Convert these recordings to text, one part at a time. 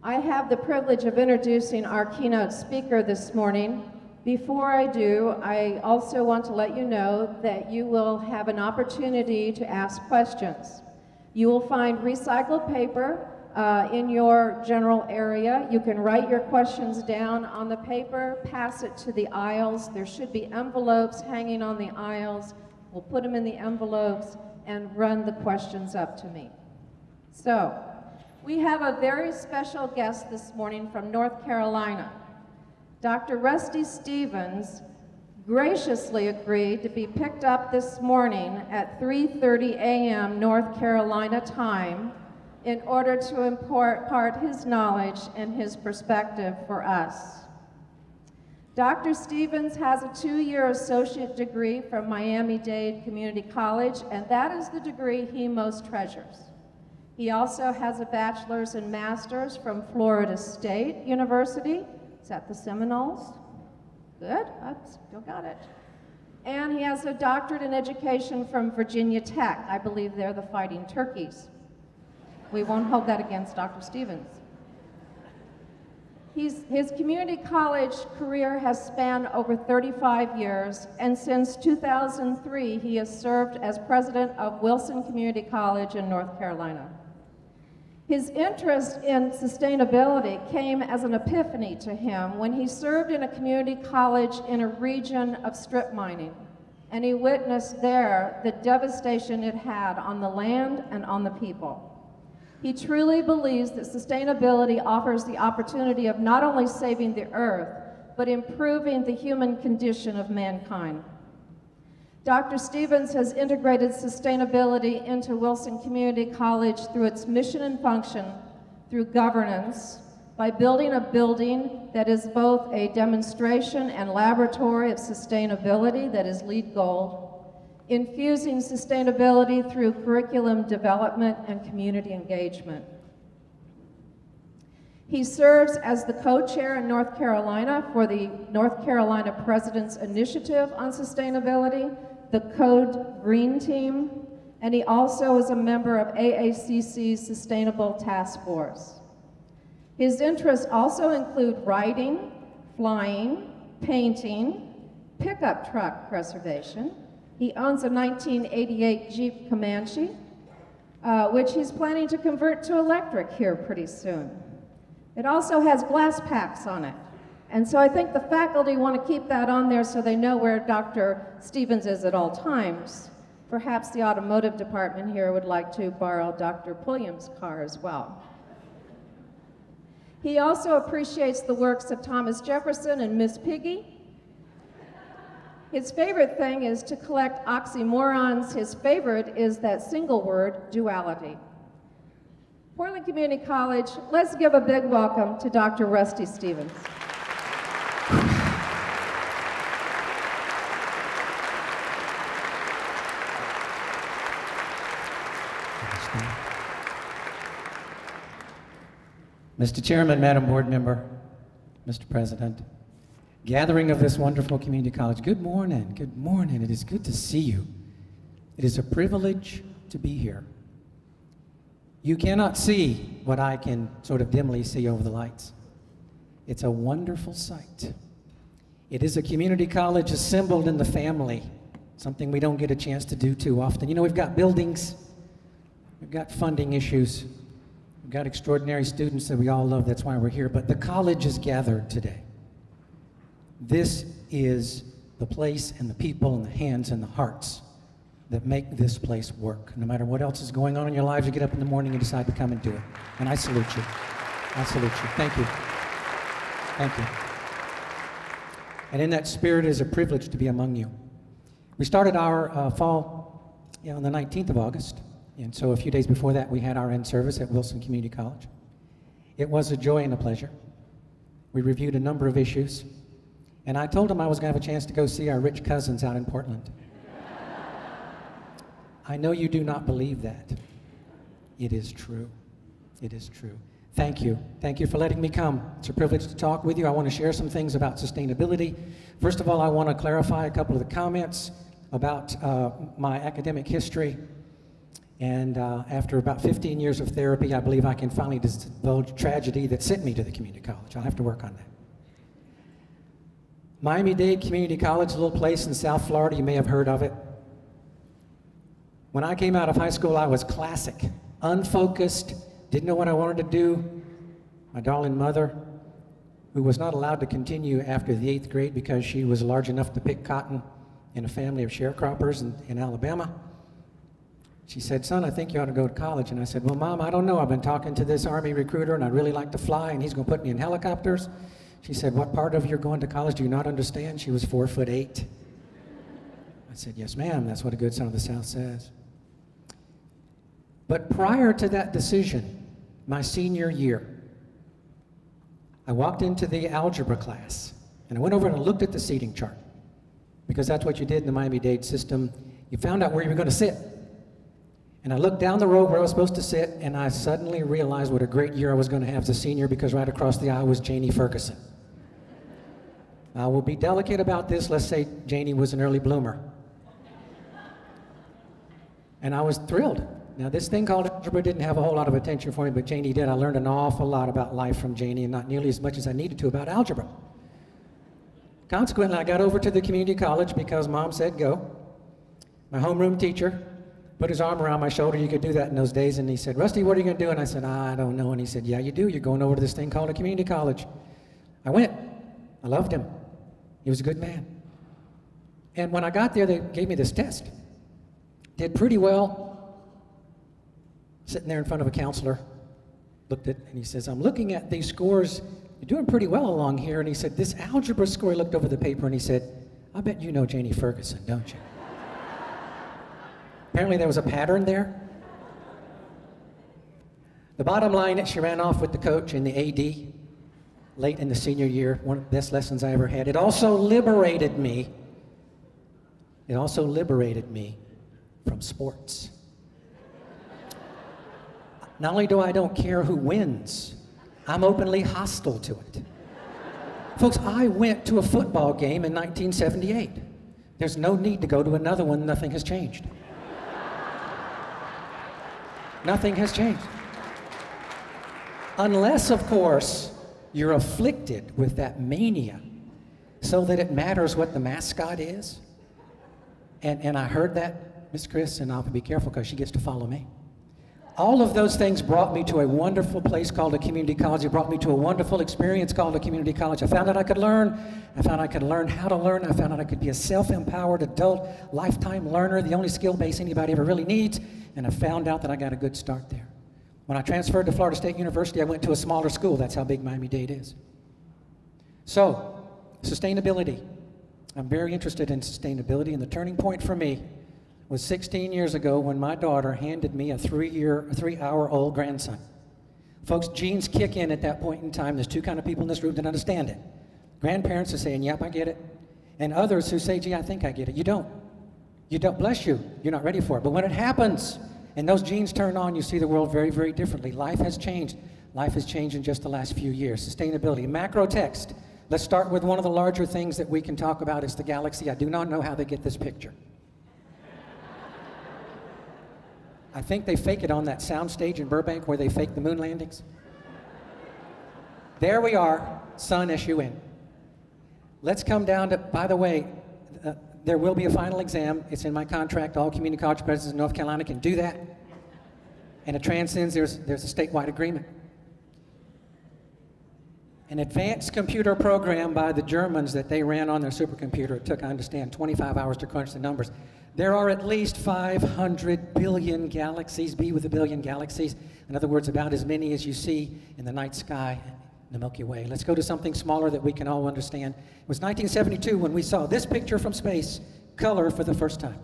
I have the privilege of introducing our keynote speaker this morning. Before I do, I also want to let you know that you will have an opportunity to ask questions. You will find recycled paper in your general area. You can write your questions down on the paper, pass it to the aisles. There should be envelopes hanging on the aisles. We'll put them in the envelopes and run the questions up to me. So, we have a very special guest this morning from North Carolina. Dr. Rusty Stevens graciously agreed to be picked up this morning at 3:30 a.m. North Carolina time in order to impart his knowledge and his perspective for us. Dr. Stevens has a 2-year associate degree from Miami-Dade Community College, and that is the degree he most treasures. He also has a bachelor's and master's from Florida State University. Is that the Seminoles? Good, I've still got it. And he has a doctorate in education from Virginia Tech. I believe they're the Fighting Turkeys. We won't hold that against Dr. Stevens. His community college career has spanned over 35 years, and since 2003, he has served as president of Wilson Community College in North Carolina. His interest in sustainability came as an epiphany to him when he served in a community college in a region of strip mining, and he witnessed there the devastation it had on the land and on the people. He truly believes that sustainability offers the opportunity of not only saving the earth, but improving the human condition of mankind. Dr. Stevens has integrated sustainability into Wilson Community College through its mission and function, through governance, by building a building that is both a demonstration and laboratory of sustainability that is LEED Gold, infusing sustainability through curriculum development and community engagement. He serves as the co-chair in North Carolina for the North Carolina President's Initiative on Sustainability, the Code Green Team, and he also is a member of AACC's Sustainable Task Force. His interests also include writing, flying, painting, pickup truck preservation. He owns a 1988 Jeep Comanche, which he's planning to convert to electric here pretty soon. It also has glass packs on it. And so I think the faculty want to keep that on there so they know where Dr. Stevens is at all times. Perhaps the automotive department here would like to borrow Dr. Pulliam's car as well. He also appreciates the works of Thomas Jefferson and Miss Piggy. His favorite thing is to collect oxymorons. His favorite is that single word, duality. Portland Community College, let's give a big welcome to Dr. Rusty Stevens. Mr. Chairman, Madam Board Member, Mr. President, gathering of this wonderful community college, good morning, good morning. It is good to see you. It is a privilege to be here. You cannot see what I can sort of dimly see over the lights. It's a wonderful sight. It is a community college assembled in the family, something we don't get a chance to do too often. You know, we've got buildings, we've got funding issues, we've got extraordinary students that we all love, that's why we're here, but the college is gathered today. This is the place and the people and the hands and the hearts that make this place work. No matter what else is going on in your lives, you get up in the morning and decide to come and do it. And I salute you. I salute you. Thank you. Thank you. And in that spirit, it is a privilege to be among you. We started our fall on the 19th of August. And so a few days before that, we had our in-service at Wilson Community College. It was a joy and a pleasure. We reviewed a number of issues. And I told them I was going to have a chance to go see our rich cousins out in Portland. I know you do not believe that. It is true. It is true. Thank you. Thank you for letting me come. It's a privilege to talk with you. I want to share some things about sustainability. First of all, I want to clarify a couple of the comments about my academic history. And after about 15 years of therapy, I believe I can finally divulge tragedy that sent me to the community college. I'll have to work on that. Miami-Dade Community College, a little place in South Florida. You may have heard of it. When I came out of high school, I was classic, unfocused, didn't know what I wanted to do. My darling mother, who was not allowed to continue after the 8th grade because she was large enough to pick cotton in a family of sharecroppers in Alabama. She said, son, I think you ought to go to college. And I said, well, Mom, I don't know. I've been talking to this Army recruiter, and I'd really like to fly, and he's going to put me in helicopters. She said, what part of you're going to college do you not understand? She was 4'8". I said, yes, ma'am. That's what a good son of the South says. But prior to that decision, my senior year, I walked into the algebra class, and I went over and I looked at the seating chart, because that's what you did in the Miami-Dade system. You found out where you were going to sit. And I looked down the row where I was supposed to sit, and I suddenly realized what a great year I was going to have as a senior, because right across the aisle was Janie Ferguson. I will be delicate about this. Let's say Janie was an early bloomer. And I was thrilled. Now, this thing called algebra didn't have a whole lot of attention for me, but Janie did. I learned an awful lot about life from Janie, and not nearly as much as I needed to about algebra. Consequently, I got over to the community college because Mom said go. My homeroom teacher put his arm around my shoulder. You could do that in those days. And he said, Rusty, what are you going to do? And I said, I don't know. And he said, yeah, you do. You're going over to this thing called a community college. I went. I loved him. He was a good man. And when I got there, they gave me this test. Did pretty well. Sitting there in front of a counselor. Looked at, and he says, I'm looking at these scores. You're doing pretty well along here. And he said, this algebra score, he looked over the paper and he said, I bet you know Janie Ferguson, don't you? Apparently there was a pattern there. The bottom line is she ran off with the coach and the AD late in the senior year, one of the best lessons I ever had. It also liberated me. It also liberated me from sports. Not only do I don't care who wins, I'm openly hostile to it. Folks, I went to a football game in 1978. There's no need to go to another one. Nothing has changed. Nothing has changed. Unless, of course, you're afflicted with that mania so that it matters what the mascot is. And I heard that, Miss Chris, and I'll be careful because she gets to follow me. All of those things brought me to a wonderful place called a community college. It brought me to a wonderful experience called a community college. I found out I could learn. I found I could learn how to learn. I found out I could be a self-empowered adult, lifetime learner, the only skill base anybody ever really needs. And I found out that I got a good start there. When I transferred to Florida State University, I went to a smaller school. That's how big Miami-Dade is. So, sustainability. I'm very interested in sustainability, and the turning point for me was 16 years ago when my daughter handed me a 3-hour-old grandson. Folks, genes kick in at that point in time. There's two kinds of people in this room that understand it. Grandparents are saying, yep, I get it. And others who say, gee, I think I get it. You don't. You don't. Bless you. You're not ready for it. But when it happens and those genes turn on, you see the world very, very differently. Life has changed. Life has changed in just the last few years. Sustainability. Macro text. Let's start with one of the larger things that we can talk about is the galaxy. I do not know how they get this picture. I think they fake it on that soundstage in Burbank where they fake the moon landings. There we are, sun S-U-N. Let's come down to, by the way, there will be a final exam. It's in my contract. All community college presidents in North Carolina can do that. And it transcends, there's a statewide agreement. An advanced computer program by the Germans that they ran on their supercomputer, it took, I understand, 25 hours to crunch the numbers. There are at least 500 billion galaxies, B with a billion galaxies. In other words, about as many as you see in the night sky in the Milky Way. Let's go to something smaller that we can all understand. It was 1972 when we saw this picture from space, color for the first time.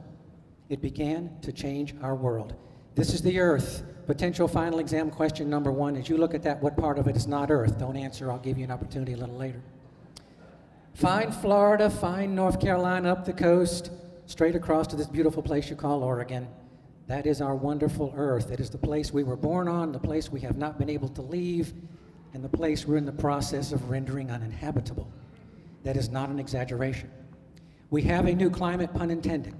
It began to change our world. This is the Earth. Potential final exam question number 1. As you look at that, what part of it is not Earth? Don't answer. I'll give you an opportunity a little later. Find Florida, find North Carolina up the coast, straight across to this beautiful place you call Oregon. That is our wonderful Earth. It is the place we were born on, the place we have not been able to leave, and the place we're in the process of rendering uninhabitable. That is not an exaggeration. We have a new climate, pun intended.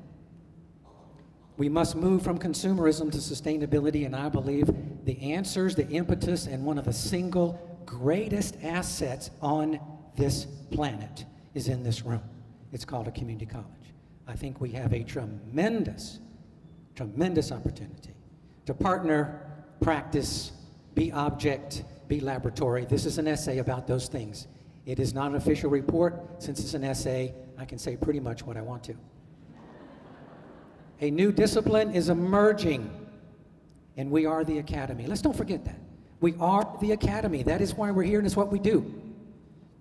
We must move from consumerism to sustainability, and I believe the answers, the impetus, and one of the single greatest assets on this planet is in this room. It's called a community college. I think we have a tremendous opportunity to partner, practice, be object, be laboratory. This is an essay about those things. It is not an official report. Since it's an essay, I can say pretty much what I want to. A new discipline is emerging, and we are the academy. Let's don't forget that. We are the academy. That is why we're here, and it's what we do.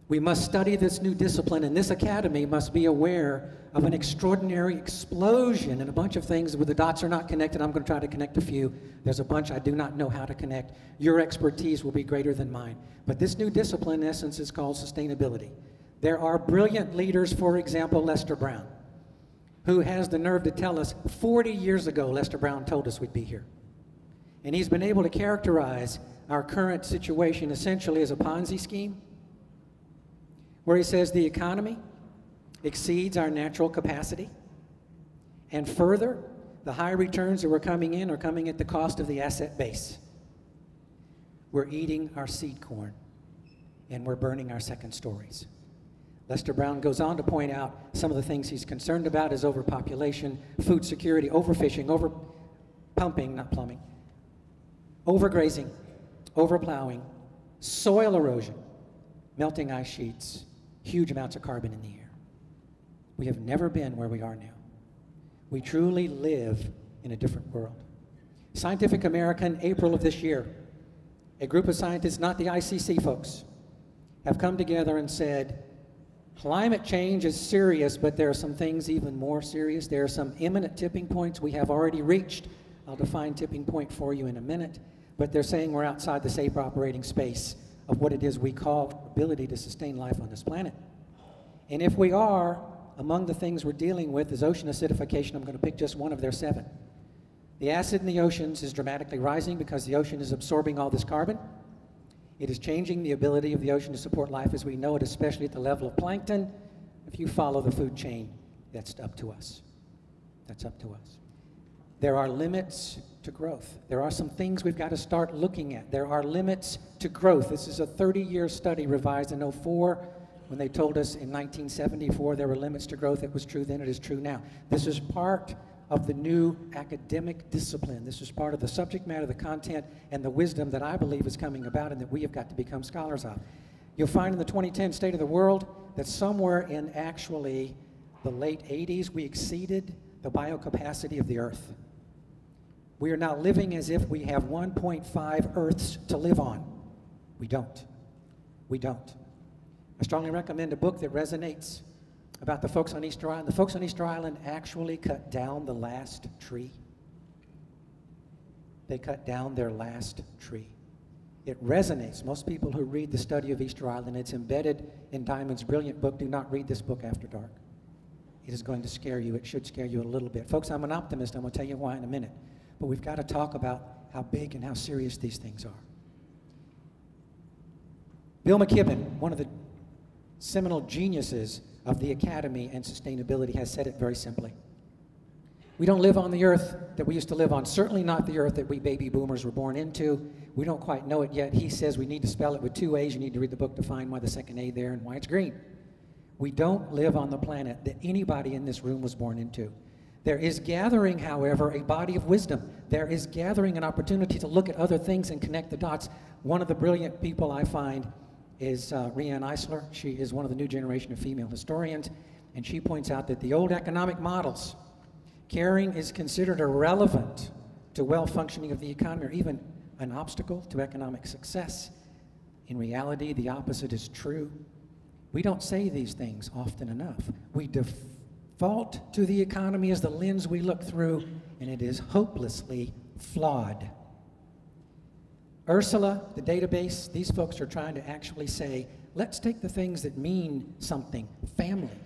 We must study this new discipline, and this academy must be aware of an extraordinary explosion and a bunch of things where the dots are not connected. I'm going to try to connect a few. There's a bunch I do not know how to connect. Your expertise will be greater than mine. But this new discipline, in essence, is called sustainability. There are brilliant leaders, for example, Lester Brown, who has the nerve to tell us 40 years ago, Lester Brown told us we'd be here. And he's been able to characterize our current situation essentially as a Ponzi scheme, where he says the economy exceeds our natural capacity, and further, the high returns that were coming in are coming at the cost of the asset base. We're eating our seed corn, and we're burning our second stories. Lester Brown goes on to point out some of the things he's concerned about is overpopulation, food security, overfishing, overpumping, not plumbing, overgrazing, overplowing, soil erosion, melting ice sheets, huge amounts of carbon in the air. We have never been where we are now. We truly live in a different world. Scientific American, April of this year, a group of scientists, not the ICC folks, have come together and said, climate change is serious, but there are some things even more serious. There are some imminent tipping points we have already reached. I'll define tipping point for you in a minute, but they're saying we're outside the safe operating space of what it is we call ability to sustain life on this planet. And if we are, among the things we're dealing with is ocean acidification. I'm going to pick just one of their 7. The acid in the oceans is dramatically rising because the ocean is absorbing all this carbon. It is changing the ability of the ocean to support life as we know it, especially at the level of plankton. If you follow the food chain, that's up to us. That's up to us. There are limits to growth. There are some things we've got to start looking at. There are limits to growth. This is a 30-year study revised in 2004. When they told us in 1974 there were limits to growth, it was true then, it is true now. This is part of the new academic discipline. This is part of the subject matter, the content, and the wisdom that I believe is coming about and that we have got to become scholars of. You'll find in the 2010 State of the World that somewhere in actually the late 80s, we exceeded the biocapacity of the Earth. We are now living as if we have 1.5 Earths to live on. We don't. We don't. I strongly recommend a book that resonates about the folks on Easter Island. The folks on Easter Island actually cut down the last tree. They cut down their last tree. It resonates. Most people who read the study of Easter Island, it's embedded in Diamond's brilliant book. Do not read this book after dark. It is going to scare you. It should scare you a little bit. Folks, I'm an optimist. I'm going to tell you why in a minute. But we've got to talk about how big and how serious these things are. Bill McKibben, one of the seminal geniuses of the academy and sustainability, has said it very simply. We don't live on the earth that we used to live on, certainly not the earth that we baby boomers were born into. We don't quite know it yet. He says we need to spell it with 2 A's. You need to read the book to find why the second A there and why it's green. We don't live on the planet that anybody in this room was born into. There is gathering, however, a body of wisdom. There is gathering an opportunity to look at other things and connect the dots. One of the brilliant people I find is Rianne Eisler. She is one of the new generation of female historians, and she points out that the old economic models, caring is considered irrelevant to well-functioning of the economy or even an obstacle to economic success. In reality, the opposite is true. We don't say these things often enough. We default to the economy as the lens we look through, and it is hopelessly flawed. Ursula, the database, these folks are trying to actually say, let's take the things that mean something, family,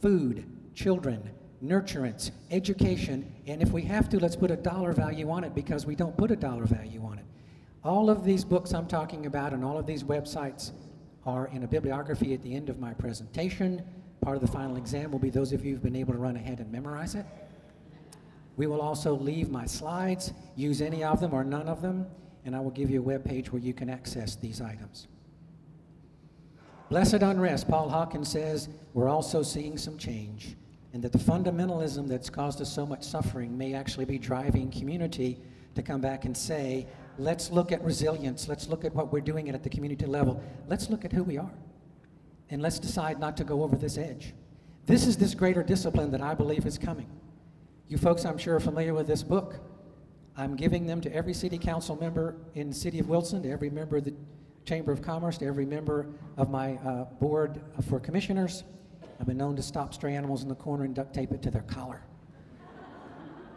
food, children, nurturance, education, and if we have to, let's put a dollar value on it because we don't put a dollar value on it. All of these books I'm talking about and all of these websites are in a bibliography at the end of my presentation. Part of the final exam will be those of you who've been able to run ahead and memorize it. We will also leave my slides, use any of them or none of them, and I will give you a web page where you can access these items. Blessed unrest, Paul Hawkins says, we're also seeing some change, and that the fundamentalism that's caused us so much suffering may actually be driving community to come back and say, let's look at resilience, let's look at what we're doing at the community level, let's look at who we are, and let's decide not to go over this edge. This is this greater discipline that I believe is coming. You folks, I'm sure, are familiar with this book. I'm giving them to every city council member in the city of Wilson, to every member of the Chamber of Commerce, to every member of my board for commissioners. I've been known to stop stray animals in the corner and duct tape it to their collar.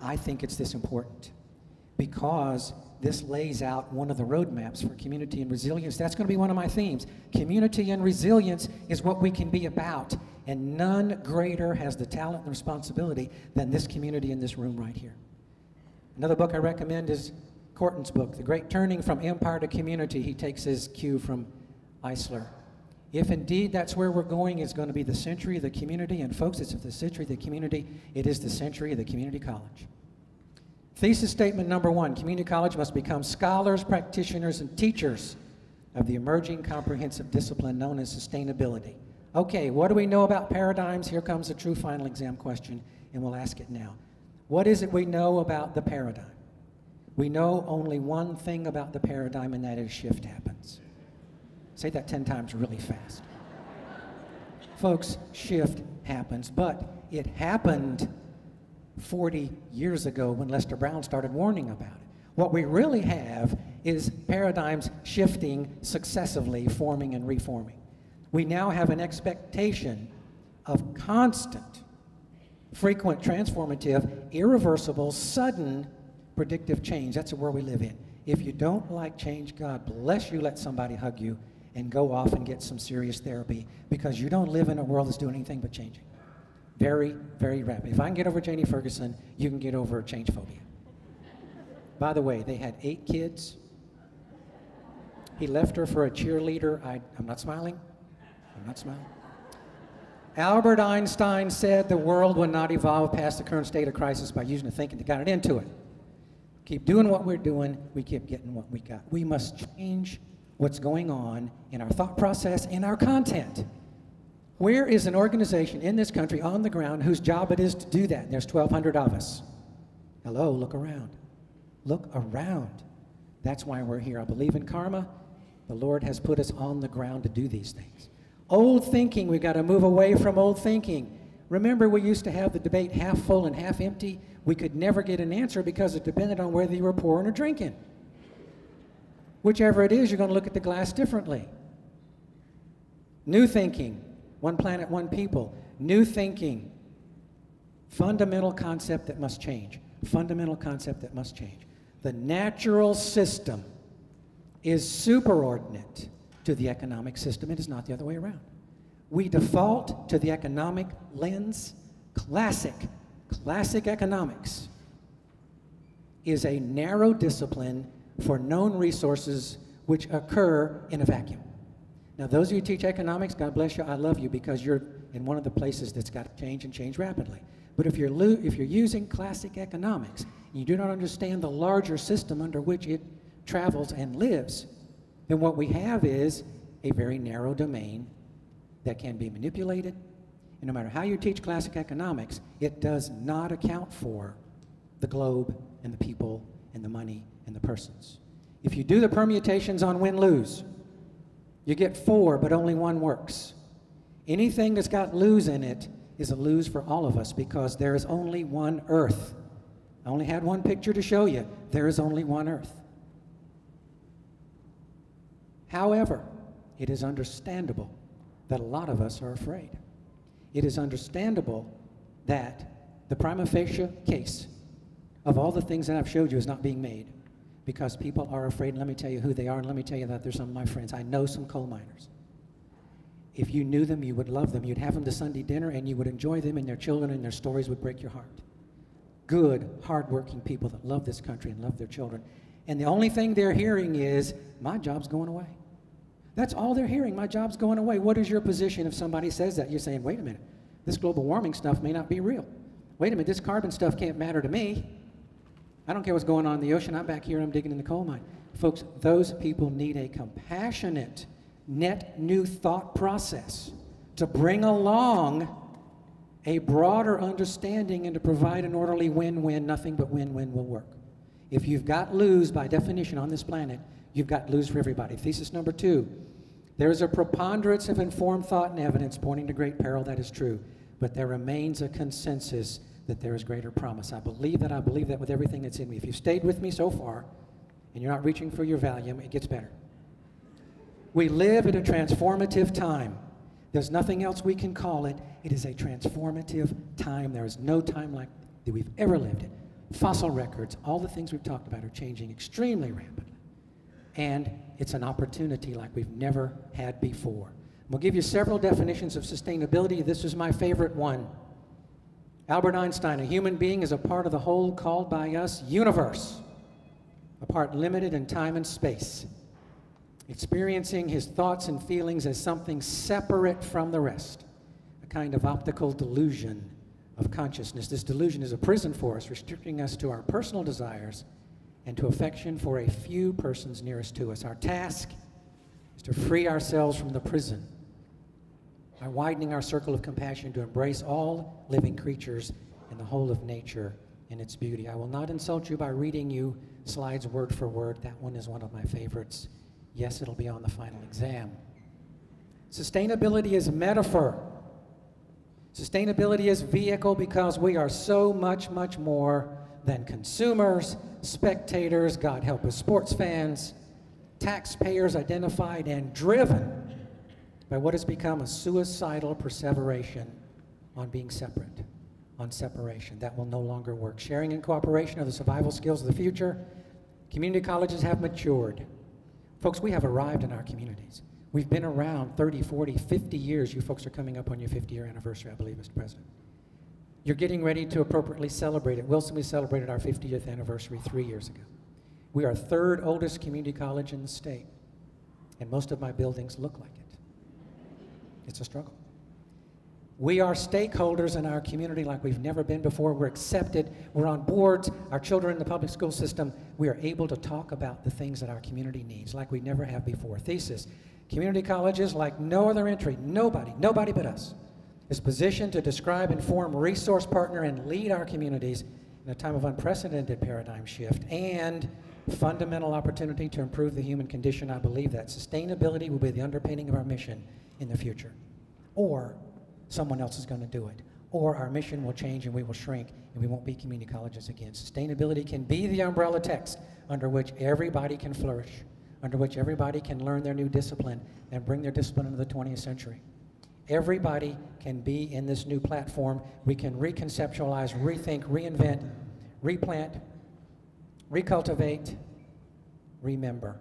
I think it's this important because this lays out one of the roadmaps for community and resilience. That's going to be one of my themes. Community and resilience is what we can be about, and none greater has the talent and responsibility than this community in this room right here. Another book I recommend is Corton's book, The Great Turning from Empire to Community. He takes his cue from Eisler. If indeed that's where we're going, it's going to be the century of the community, and folks, it's the century of the community, it is the century of the community college. Thesis statement number 1, community college must become scholars, practitioners, and teachers of the emerging comprehensive discipline known as sustainability. Okay, what do we know about paradigms? Here comes a true final exam question, and we'll ask it now. What is it we know about the paradigm? We know only one thing about the paradigm, and that is shift happens. Say that 10 times really fast. Folks, shift happens, but it happened 40 years ago when Lester Brown started warning about it. What we really have is paradigms shifting successively, forming and reforming. We now have an expectation of constant, frequent, transformative, irreversible, sudden, predictive change. That's the world we live in. If you don't like change, God bless you, let somebody hug you and go off and get some serious therapy, because you don't live in a world that's doing anything but changing. Very, very rapid. If I can get over Janie Ferguson, you can get over change phobia. By the way, they had 8 kids. He left her for a cheerleader. I'm not smiling. I'm not smiling. Albert Einstein said the world would not evolve past the current state of crisis by using the thinking that got it into it. Keep doing what we're doing, we keep getting what we got. We must change what's going on in our thought process, in our content. Where is an organization in this country on the ground whose job it is to do that? There's 1,200 of us. Hello, look around. Look around. That's why we're here. I believe in karma. The Lord has put us on the ground to do these things. Old thinking, we've got to move away from old thinking. Remember, we used to have the debate half full and half empty. We could never get an answer because it depended on whether you were pouring or drinking. Whichever it is, you're going to look at the glass differently. New thinking, one planet, one people. New thinking, fundamental concept that must change. Fundamental concept that must change. The natural system is superordinate to the economic system. It is not the other way around. We default to the economic lens. Classic economics is a narrow discipline for known resources which occur in a vacuum. Now, those of you who teach economics, God bless you, I love you, because you're in one of the places that's got to change and change rapidly. But if you're using classic economics, and you do not understand the larger system under which it travels and lives, then what we have is a very narrow domain that can be manipulated. And no matter how you teach classic economics, it does not account for the globe and the people and the money and the persons. If you do the permutations on win-lose, you get 4, but only 1 works. Anything that's got lose in it is a lose for all of us, because there is only one earth. I only had one picture to show you. There is only one earth. However, it is understandable that a lot of us are afraid. It is understandable that the prima facie case of all the things that I've showed you is not being made, because people are afraid. And let me tell you who they are, and let me tell you that they're some of my friends. I know some coal miners. If you knew them, you would love them. You'd have them to Sunday dinner, and you would enjoy them and their children, and their stories would break your heart. Good, hardworking people that love this country and love their children. And the only thing they're hearing is, my job's going away. That's all they're hearing, my job's going away. What is your position if somebody says that? You're saying, wait a minute, this global warming stuff may not be real. Wait a minute, this carbon stuff can't matter to me. I don't care what's going on in the ocean. I'm back here, I'm digging in the coal mine. Folks, those people need a compassionate, net new thought process to bring along a broader understanding and to provide an orderly win-win. Nothing but win-win will work. If you've got lose, by definition, on this planet, you've got lose for everybody. Thesis number 2, there is a preponderance of informed thought and evidence pointing to great peril. That is true. But there remains a consensus that there is greater promise. I believe that with everything that's in me. If you've stayed with me so far and you're not reaching for your Valium, it gets better. We live at a transformative time. There's nothing else we can call it. It is a transformative time. There is no time like that we've ever lived in. Fossil records, all the things we've talked about are changing extremely rapidly. And it's an opportunity like we've never had before. We'll give you several definitions of sustainability. This is my favorite one. Albert Einstein, a human being is a part of the whole called by us universe, a part limited in time and space, experiencing his thoughts and feelings as something separate from the rest, a kind of optical delusion of consciousness. This delusion is a prison for us, restricting us to our personal desires and to affection for a few persons nearest to us. Our task is to free ourselves from the prison by widening our circle of compassion to embrace all living creatures and the whole of nature in its beauty. I will not insult you by reading you slides word for word. That one is one of my favorites. Yes, it'll be on the final exam. Sustainability is a metaphor. Sustainability is vehicle because we are so much, much more than consumers, spectators, God help us, sports fans, taxpayers identified and driven by what has become a suicidal perseveration on being separate, on separation. That will no longer work. Sharing and cooperation are the survival skills of the future. Community colleges have matured. Folks, we have arrived in our communities. We've been around 30, 40, 50 years. You folks are coming up on your 50-year anniversary, I believe, Mr. President. You're getting ready to appropriately celebrate it. Wilson, we celebrated our 50th anniversary 3 years ago. We are third oldest community college in the state, and most of my buildings look like it. It's a struggle. We are stakeholders in our community like we've never been before. We're accepted. We're on boards. Our children in the public school system, we are able to talk about the things that our community needs like we never have before. Thesis, community colleges like no other entry, nobody but us, is positioned to describe, inform, resource partner, and lead our communities in a time of unprecedented paradigm shift and fundamental opportunity to improve the human condition. I believe that sustainability will be the underpinning of our mission in the future. Or someone else is going to do it. Or our mission will change and we will shrink and we won't be community colleges again. Sustainability can be the umbrella text under which everybody can flourish, under which everybody can learn their new discipline and bring their discipline into the 20th century. Everybody can be in this new platform. We can reconceptualize, rethink, reinvent, replant, recultivate, remember,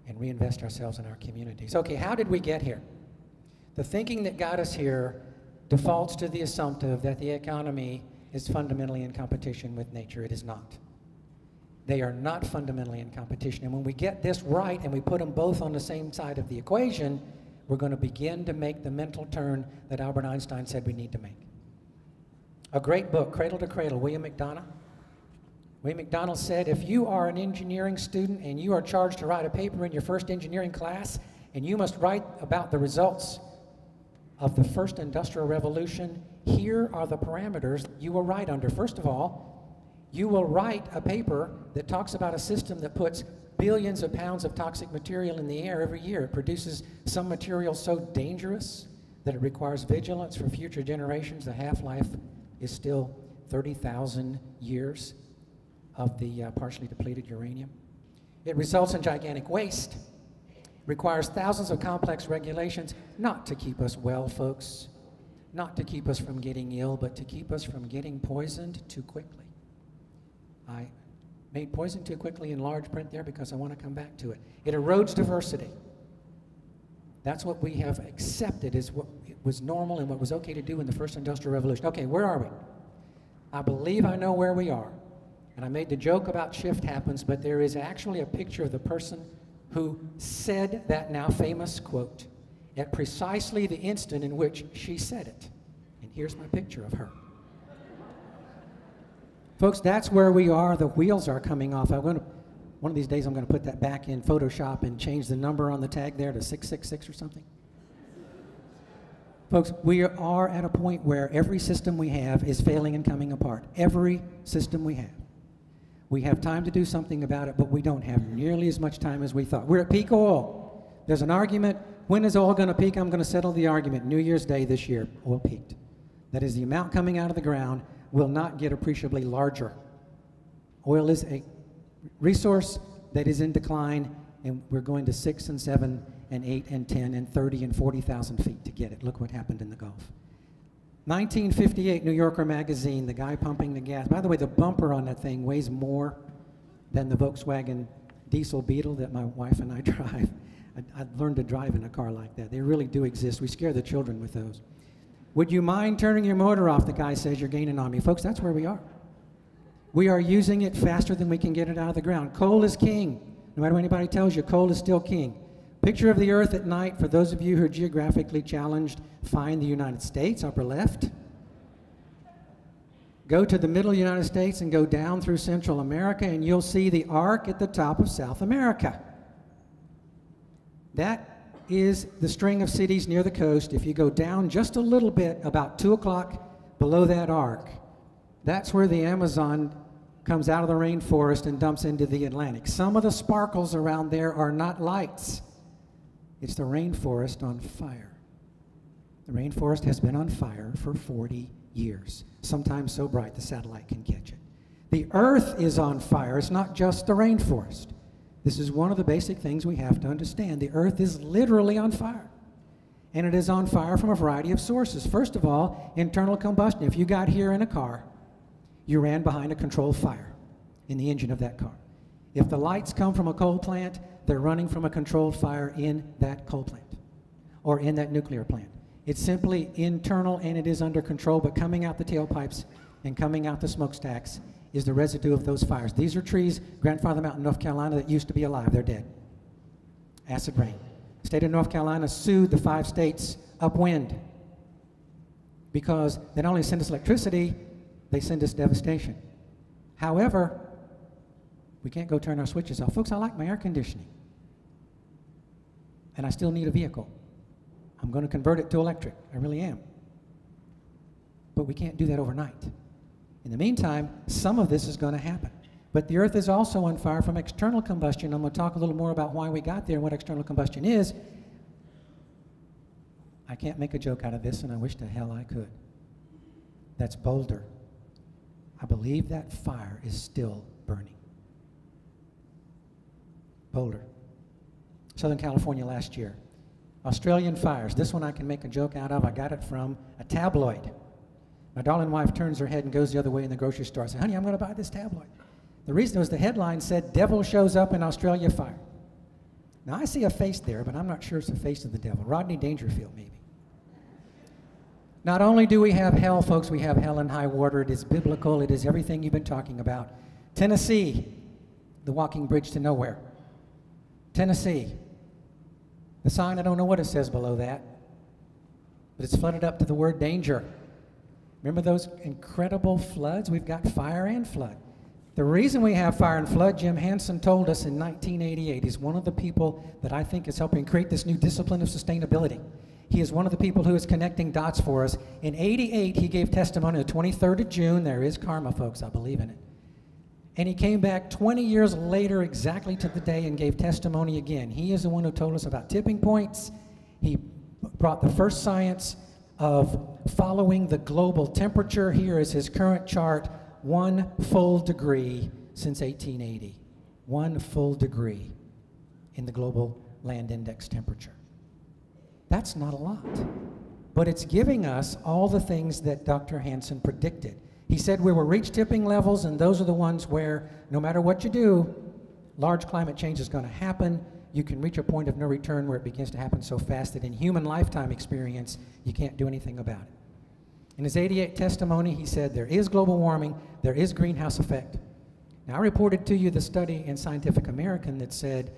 and reinvest ourselves in our communities. Okay, how did we get here? The thinking that got us here defaults to the assumptive that the economy is fundamentally in competition with nature. It is not. They are not fundamentally in competition. And when we get this right and we put them both on the same side of the equation, we're going to begin to make the mental turn that Albert Einstein said we need to make. A great book, Cradle to Cradle, William McDonough. William McDonough said, if you are an engineering student and you are charged to write a paper in your first engineering class, and you must write about the results of the first industrial revolution, here are the parameters you will write under. First of all, you will write a paper that talks about a system that puts billions of pounds of toxic material in the air every year. It produces some material so dangerous that it requires vigilance for future generations. The half-life is still 30,000 years of the partially depleted uranium. It results in gigantic waste. Requires thousands of complex regulations, not to keep us well, folks, not to keep us from getting ill, but to keep us from getting poisoned too quickly. I made poison too quickly in large print there because I want to come back to it. It erodes diversity. That's what we have accepted as what was normal and what was okay to do in the first industrial revolution. Okay, where are we? I believe I know where we are. And I made the joke about shift happens, but there is actually a picture of the person who said that now famous quote at precisely the instant in which she said it. And here's my picture of her. Folks, that's where we are. The wheels are coming off. One of these days I'm going to put that back in Photoshop and change the number on the tag there to 666 or something. Folks, we are at a point where every system we have is failing and coming apart. Every system we have. We have time to do something about it, but we don't have nearly as much time as we thought. We're at peak oil. There's an argument. When is oil going to peak? I'm going to settle the argument. New Year's Day this year, oil peaked. That is, the amount coming out of the ground will not get appreciably larger. Oil is a resource that is in decline, and we're going to 6 and 7 and 8 and 10 and 30 and 40,000 feet to get it. Look what happened in the Gulf. 1958, New Yorker magazine, the guy pumping the gas. By the way, the bumper on that thing weighs more than the Volkswagen diesel Beetle that my wife and I drive. I'd learned to drive in a car like that. They really do exist. We scare the children with those. Would you mind turning your motor off? The guy says, you're gaining on me. Folks, that's where we are. We are using it faster than we can get it out of the ground. Coal is king. No matter what anybody tells you, coal is still king. Picture of the Earth at night. For those of you who are geographically challenged, find the United States, upper left. Go to the middle of the United States and go down through Central America, and you'll see the arc at the top of South America. That is the string of cities near the coast. If you go down just a little bit, about 2 o'clock below that arc, that's where the Amazon comes out of the rainforest and dumps into the Atlantic. Some of the sparkles around there are not lights. It's the rainforest on fire. The rainforest has been on fire for 40 years, sometimes so bright the satellite can catch it. The earth is on fire. It's not just the rainforest. This is one of the basic things we have to understand. The earth is literally on fire. And it is on fire from a variety of sources. First of all, internal combustion. If you got here in a car, you ran behind a controlled fire in the engine of that car. If the lights come from a coal plant, they're running from a controlled fire in that coal plant or in that nuclear plant. It's simply internal and it is under control, but coming out the tailpipes and coming out the smokestacks is the residue of those fires. These are trees, Grandfather Mountain, North Carolina, that used to be alive. They're dead. Acid rain. The state of North Carolina sued the 5 states upwind because they not only send us electricity, they send us devastation. However, we can't go turn our switches off. Folks, I like my air conditioning. And I still need a vehicle. I'm going to convert it to electric. I really am. But we can't do that overnight. In the meantime, some of this is going to happen. But the earth is also on fire from external combustion. I'm going to talk a little more about why we got there and what external combustion is. I can't make a joke out of this, and I wish to hell I could. That's Boulder. I believe that fire is still burning. Boulder. Southern California last year. Australian fires. This one I can make a joke out of. I got it from a tabloid. My darling wife turns her head and goes the other way in the grocery store. I say, honey, I'm going to buy this tabloid. The reason was the headline said, devil shows up in Australia fire. Now, I see a face there, but I'm not sure it's the face of the devil. Rodney Dangerfield, maybe. Not only do we have hell, folks, we have hell in high water. It is biblical. It is everything you've been talking about. Tennessee, the walking bridge to nowhere. Tennessee. The sign, I don't know what it says below that, but it's flooded up to the word danger. Remember those incredible floods? We've got fire and flood. The reason we have fire and flood, Jim Hansen told us in 1988. He's one of the people that I think is helping create this new discipline of sustainability. He is one of the people who is connecting dots for us. In '88, he gave testimony the 23rd of June. There is karma, folks. I believe in it. And he came back 20 years later exactly to the day and gave testimony again. He is the one who told us about tipping points. He brought the first science of following the global temperature. Here is his current chart, 1 full degree since 1880. 1 full degree in the global land index temperature. That's not a lot, but it's giving us all the things that Dr. Hansen predicted. He said we will reach tipping levels, and those are the ones where no matter what you do, large climate change is going to happen. You can reach a point of no return where it begins to happen so fast that in human lifetime experience, you can't do anything about it. In his '88 testimony, he said there is global warming, there is greenhouse effect. Now, I reported to you the study in Scientific American that said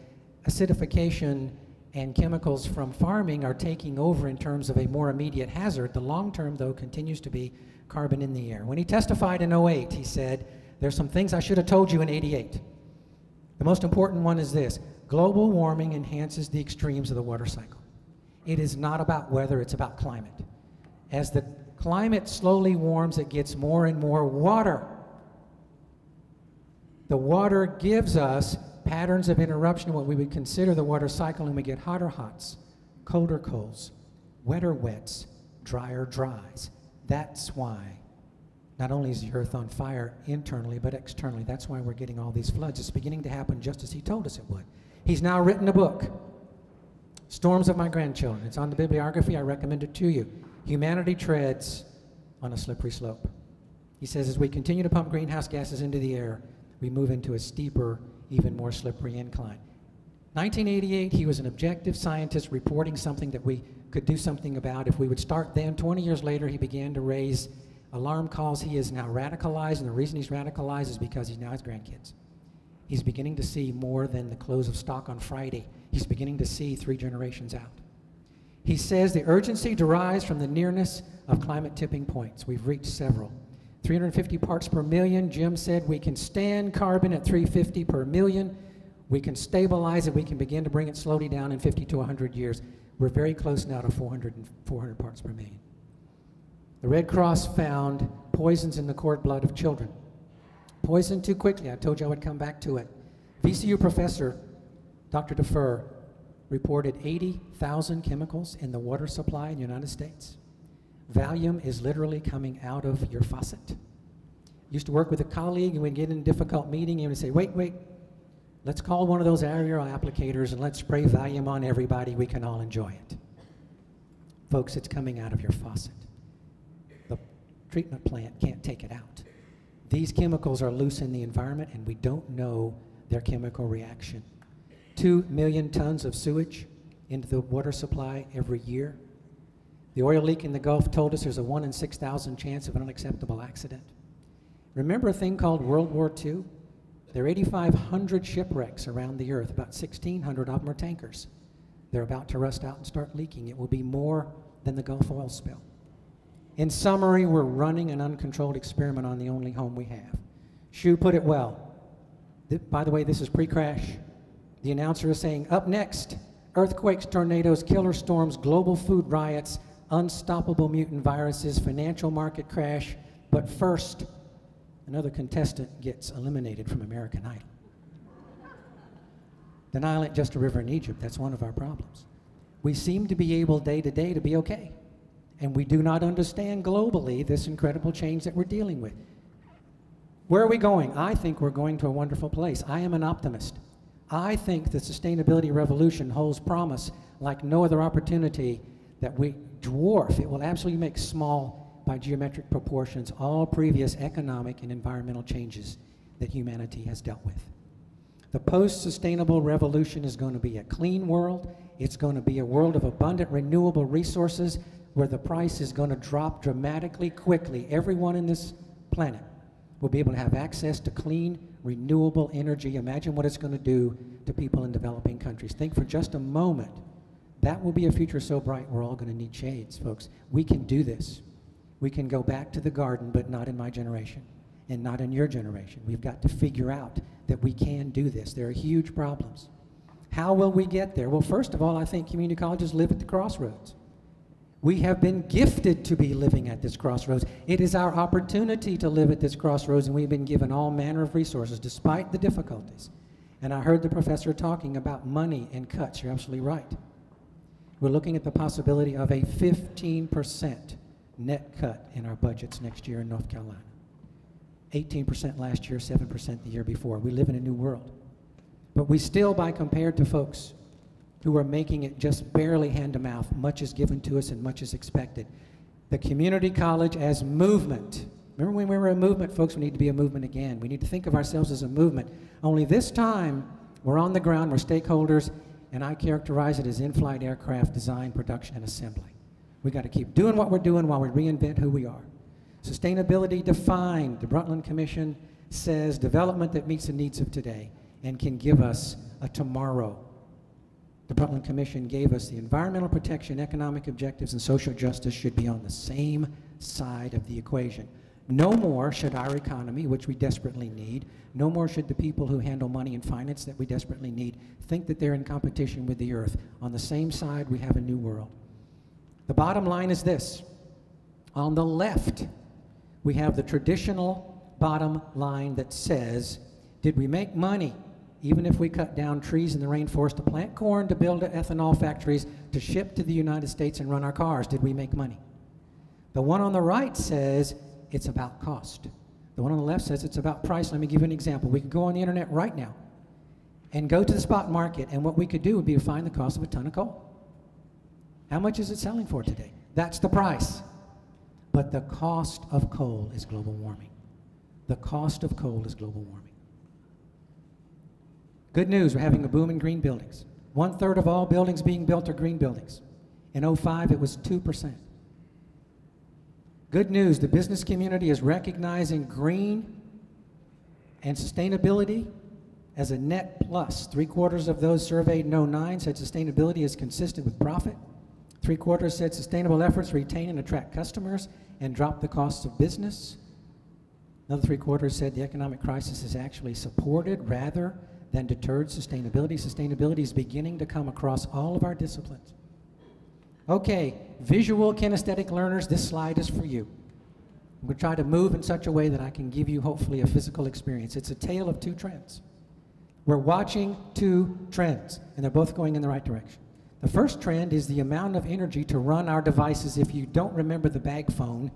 acidification and chemicals from farming are taking over in terms of a more immediate hazard. The long term, though, continues to be carbon in the air. When he testified in '08, he said There's some things I should have told you in '88. The most important one is this: global warming enhances the extremes of the water cycle. It is not about weather, it's about climate. As the climate slowly warms, it gets more and more water. The water gives us patterns of interruption, what we would consider the water cycle, and we get hotter hots, colder colds, wetter wets, drier dries. That's why not only is the earth on fire internally, but externally. That's why we're getting all these floods. It's beginning to happen just as he told us it would. He's now written a book, Storms of My Grandchildren. It's on the bibliography. I recommend it to you. Humanity treads on a slippery slope. He says as we continue to pump greenhouse gases into the air, we move into a steeper, even more slippery incline. 1988, he was an objective scientist reporting something that we could do something about. If we would start then, 20 years later, he began to raise alarm calls. He is now radicalized, and the reason he's radicalized is because he now has grandkids. He's beginning to see more than the close of stock on Friday. He's beginning to see 3 generations out. He says the urgency derives from the nearness of climate tipping points. We've reached several. 350 parts per million. Jim said we can stand carbon at 350 per million. We can stabilize it. We can begin to bring it slowly down in 50 to 100 years. We're very close now to 400 parts per million. The Red Cross found poisons in the cord blood of children. Poisoned too quickly. I told you I would come back to it. VCU professor Dr. DeFur reported 80,000 chemicals in the water supply in the United States. Valium is literally coming out of your faucet. Used to work with a colleague, and we'd get in a difficult meeting, and we'd say, wait, let's call one of those aerial applicators and let's spray Valium on everybody. We can all enjoy it. Folks, it's coming out of your faucet. The treatment plant can't take it out. These chemicals are loose in the environment, and we don't know their chemical reaction. 2 million tons of sewage into the water supply every year. The oil leak in the Gulf told us there's a 1 in 6,000 chance of an unacceptable accident. Remember a thing called World War II? There are 8,500 shipwrecks around the earth. About 1,600 of them are tankers. They're about to rust out and start leaking. It will be more than the Gulf oil spill. In summary, we're running an uncontrolled experiment on the only home we have. Shu put it well. By the way, this is pre-crash. The announcer is saying, up next, earthquakes, tornadoes, killer storms, global food riots, unstoppable mutant viruses, financial market crash. But first, another contestant gets eliminated from American Idol. The Nile ain't just a river in Egypt. That's one of our problems. We seem to be able day to day to be okay. And we do not understand globally this incredible change that we're dealing with. Where are we going? I think we're going to a wonderful place. I am an optimist. I think the sustainability revolution holds promise like no other opportunity that we dwarf. It will absolutely make small by geometric proportions all previous economic and environmental changes that humanity has dealt with. The post-sustainable revolution is going to be a clean world. It's going to be a world of abundant renewable resources where the price is going to drop dramatically quickly. Everyone in this planet will be able to have access to clean, renewable energy. Imagine what it's going to do to people in developing countries. Think for just a moment. That will be a future so bright we're all going to need shades, folks. We can do this. We can go back to the garden, but not in my generation and not in your generation. We've got to figure out that we can do this. There are huge problems. How will we get there? Well, first of all, I think community colleges live at the crossroads. We have been gifted to be living at this crossroads. It is our opportunity to live at this crossroads, and we've been given all manner of resources despite the difficulties. And I heard the professor talking about money and cuts. You're absolutely right. We're looking at the possibility of a 15% net cut in our budgets next year in North Carolina. 18% last year, 7% the year before. We live in a new world. But we still, by compared to folks who are making it just barely hand to mouth, much is given to us and much is expected. The community college as movement. Remember when we were a movement, folks? We need to be a movement again. We need to think of ourselves as a movement. Only this time, we're on the ground, we're stakeholders, and I characterize it as in-flight aircraft design, production, and assembly. We got to keep doing what we're doing while we reinvent who we are. Sustainability defined. The Brundtland Commission says development that meets the needs of today and can give us a tomorrow. The Brundtland Commission gave us the environmental protection, economic objectives, and social justice should be on the same side of the equation. No more should our economy, which we desperately need, no more should the people who handle money and finance that we desperately need think that they're in competition with the earth. On the same side, we have a new world. The bottom line is this. On the left, we have the traditional bottom line that says, did we make money even if we cut down trees in the rainforest to plant corn, to build ethanol factories, to ship to the United States and run our cars? Did we make money? The one on the right says it's about cost. The one on the left says it's about price. Let me give you an example. We could go on the internet right now and go to the spot market, and what we could do would be to find the cost of a ton of coal. How much is it selling for today? That's the price. But the cost of coal is global warming. The cost of coal is global warming. Good news, we're having a boom in green buildings. 1/3 of all buildings being built are green buildings. In 2005, it was 2%. Good news, the business community is recognizing green and sustainability as a net plus. 3/4 of those surveyed in 2009 said sustainability is consistent with profit. 3/4 said sustainable efforts retain and attract customers and drop the costs of business. Another 3/4 said the economic crisis has actually supported rather than deterred sustainability. Sustainability is beginning to come across all of our disciplines. Okay, visual kinesthetic learners, this slide is for you. I'm going to try to move in such a way that I can give you hopefully a physical experience. It's a tale of two trends. We're watching two trends, and they're both going in the right direction. The first trend is the amount of energy to run our devices. If you don't remember the bag phone,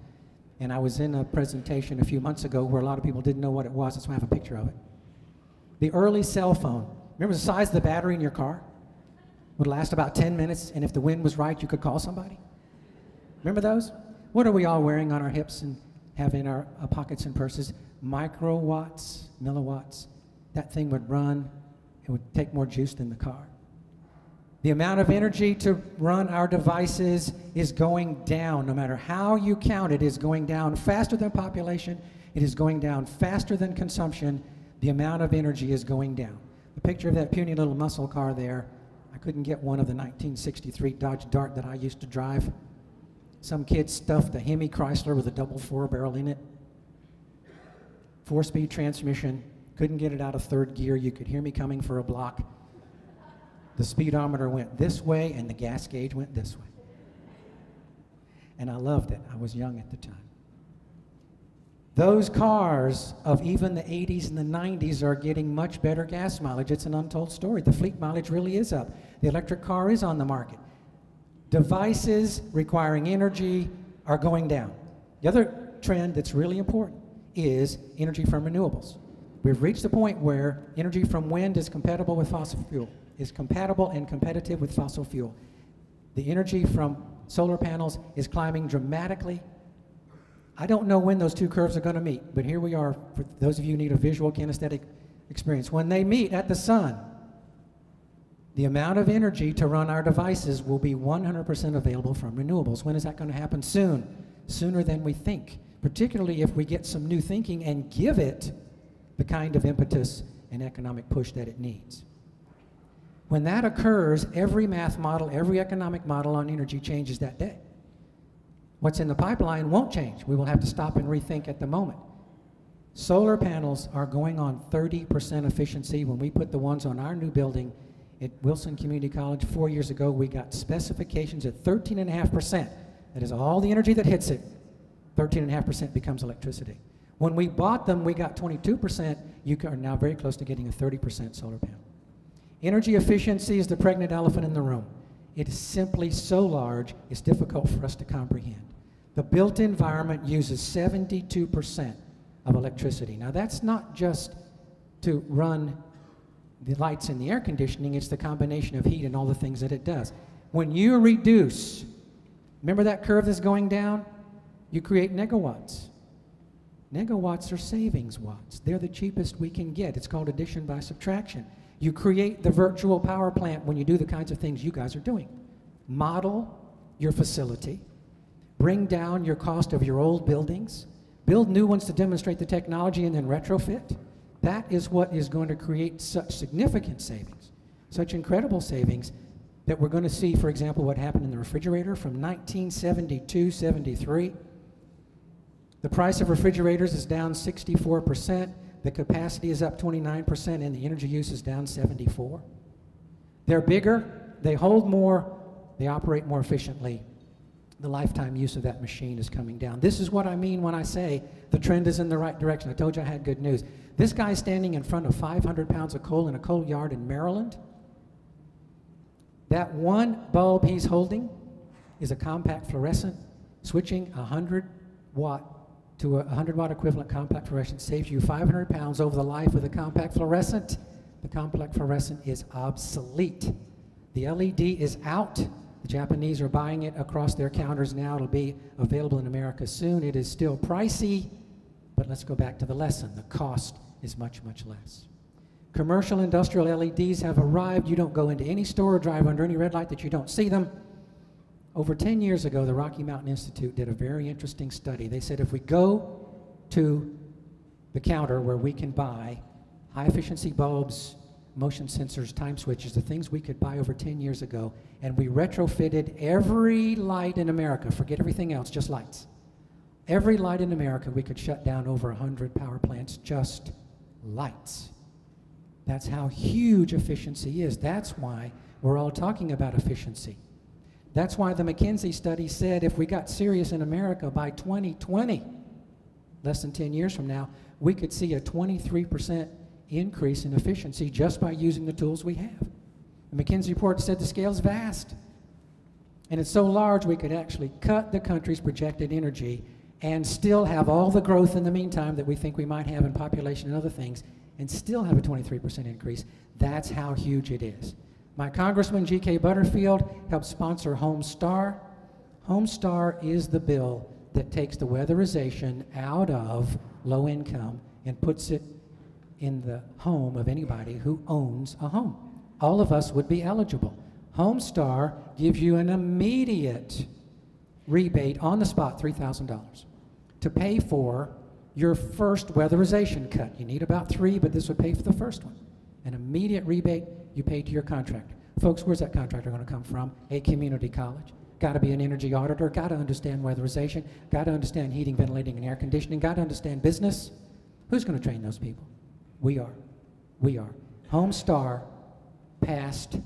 and I was in a presentation a few months ago where a lot of people didn't know what it was, that's why I have a picture of it. The early cell phone. Remember the size of the battery in your car? Would last about 10 minutes, and if the wind was right, you could call somebody. Remember those? What are we all wearing on our hips and have in our pockets and purses? Microwatts, milliwatts. That thing would run, it would take more juice than the car. The amount of energy to run our devices is going down. No matter how you count it, is going down faster than population. It is going down faster than consumption. The amount of energy is going down. The picture of that puny little muscle car there, I couldn't get one of the 1963 Dodge Dart that I used to drive. Some kid stuffed a Hemi Chrysler with a double 4-barrel in it. 4-speed transmission, couldn't get it out of 3rd gear. You could hear me coming for a block. The speedometer went this way and the gas gauge went this way. And I loved it. I was young at the time. Those cars of even the 80s and the 90s are getting much better gas mileage. It's an untold story. The fleet mileage really is up. The electric car is on the market. Devices requiring energy are going down. The other trend that's really important is energy from renewables. We've reached the point where energy from wind is compatible with fossil fuel, is compatible and competitive with fossil fuel. The energy from solar panels is climbing dramatically. I don't know when those two curves are going to meet, but here we are for those of you who need a visual kinesthetic experience. When they meet at the sun, the amount of energy to run our devices will be 100% available from renewables. When is that going to happen? Soon. Sooner than we think, particularly if we get some new thinking and give it the kind of impetus and economic push that it needs. When that occurs, every math model, every economic model on energy changes that day. What's in the pipeline won't change. We will have to stop and rethink at the moment. Solar panels are going on 30% efficiency. When we put the ones on our new building at Wilson Community College 4 years ago, we got specifications at 13.5%. That is all the energy that hits it. 13.5% becomes electricity. When we bought them, we got 22%. You are now very close to getting a 30% solar panel. Energy efficiency is the pregnant elephant in the room. It is simply so large, it's difficult for us to comprehend. The built environment uses 72% of electricity. Now that's not just to run the lights and the air conditioning, it's the combination of heat and all the things that it does. When you reduce, remember that curve that's going down? You create negawatts. Negawatts are savings watts. They're the cheapest we can get. It's called addition by subtraction. You create the virtual power plant when you do the kinds of things you guys are doing. Model your facility, bring down your cost of your old buildings, build new ones to demonstrate the technology, and then retrofit. That is what is going to create such significant savings, such incredible savings that we're going to see, for example, what happened in the refrigerator from 1972-73. The price of refrigerators is down 64%. The capacity is up 29%, and the energy use is down 74%. They're bigger, they hold more, they operate more efficiently. The lifetime use of that machine is coming down. This is what I mean when I say the trend is in the right direction. I told you I had good news. This guy's standing in front of 500 pounds of coal in a coal yard in Maryland. That one bulb he's holding is a compact fluorescent. Switching 100 watt to a 100 watt equivalent compact fluorescent saves you 500 pounds over the life of the compact fluorescent. The compact fluorescent is obsolete. The LED is out. The Japanese are buying it across their counters now. It'll be available in America soon. It is still pricey, but let's go back to the lesson. The cost is much, much less. Commercial industrial LEDs have arrived. You don't go into any store or drive under any red light that you don't see them. Over 10 years ago, the Rocky Mountain Institute did a very interesting study. They said if we go to the counter where we can buy high-efficiency bulbs, motion sensors, time switches, the things we could buy over 10 years ago, and we retrofitted every light in America, forget everything else, just lights. Every light in America, we could shut down over 100 power plants, just lights. That's how huge efficiency is. That's why we're all talking about efficiency. That's why the McKinsey study said if we got serious in America by 2020, less than 10 years from now, we could see a 23% increase in efficiency just by using the tools we have. The McKinsey report said the scale is vast. And it's so large we could actually cut the country's projected energy and still have all the growth in the meantime that we think we might have in population and other things, and still have a 23% increase. That's how huge it is. My Congressman G.K. Butterfield helped sponsor HomeStar. HomeStar is the bill that takes the weatherization out of low income and puts it in the home of anybody who owns a home. All of us would be eligible. HomeStar gives you an immediate rebate on the spot, $3,000, to pay for your first weatherization cut. You need about 3, but this would pay for the first one. An immediate rebate you pay to your contractor. Folks, where's that contractor going to come from? A community college. Got to be an energy auditor, got to understand weatherization, got to understand heating, ventilating, and air conditioning, got to understand business. Who's going to train those people? We are. We are. HomeStar passed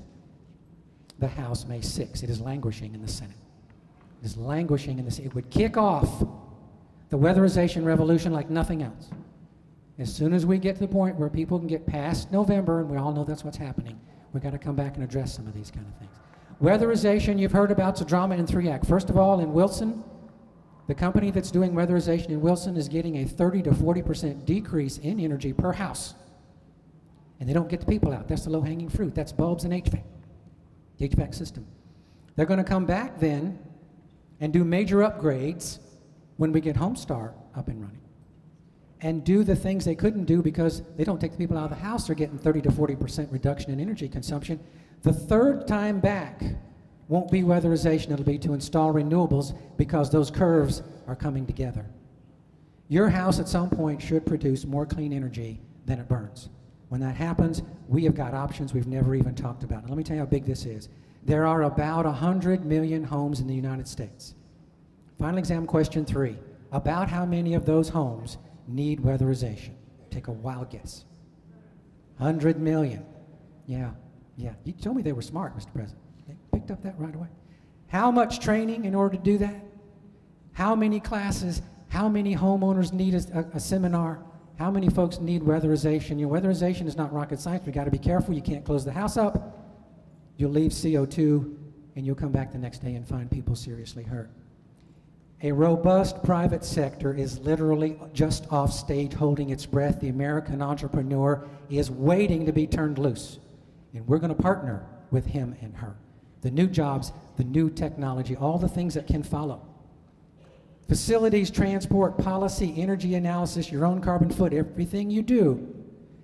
the House May 6th. It is languishing in the Senate. It is languishing in the Senate. It would kick off the weatherization revolution like nothing else. As soon as we get to the point where people can get past November, and we all know that's what's happening, we've got to come back and address some of these kind of things. Weatherization, you've heard about, it's a drama in 3 acts. First of all, in Wilson, the company that's doing weatherization in Wilson is getting a 30 to 40% decrease in energy per house. And they don't get the people out. That's the low-hanging fruit. That's bulbs and HVAC, the HVAC system. They're going to come back then and do major upgrades when we get HomeStar up and running, and do the things they couldn't do because they don't take the people out of the house. They're getting 30 to 40% reduction in energy consumption. The third time back won't be weatherization. It'll be to install renewables because those curves are coming together. Your house at some point should produce more clean energy than it burns. When that happens, we have got options we've never even talked about. And let me tell you how big this is. There are about 100 million homes in the United States. Final exam question 3. About how many of those homes need weatherization? Take a wild guess. 100 million. Yeah. You told me they were smart, Mr. President. They picked up that right away. How much training in order to do that? How many classes? How many homeowners need a seminar? How many folks need weatherization? Your weatherization is not rocket science. We've got to be careful. You can't close the house up. You'll leave CO2, and you'll come back the next day and find people seriously hurt. A robust private sector is literally just off stage holding its breath. The American entrepreneur is waiting to be turned loose. And we're going to partner with him and her. The new jobs, the new technology, all the things that can follow. Facilities, transport, policy, energy analysis, your own carbon foot, everything you do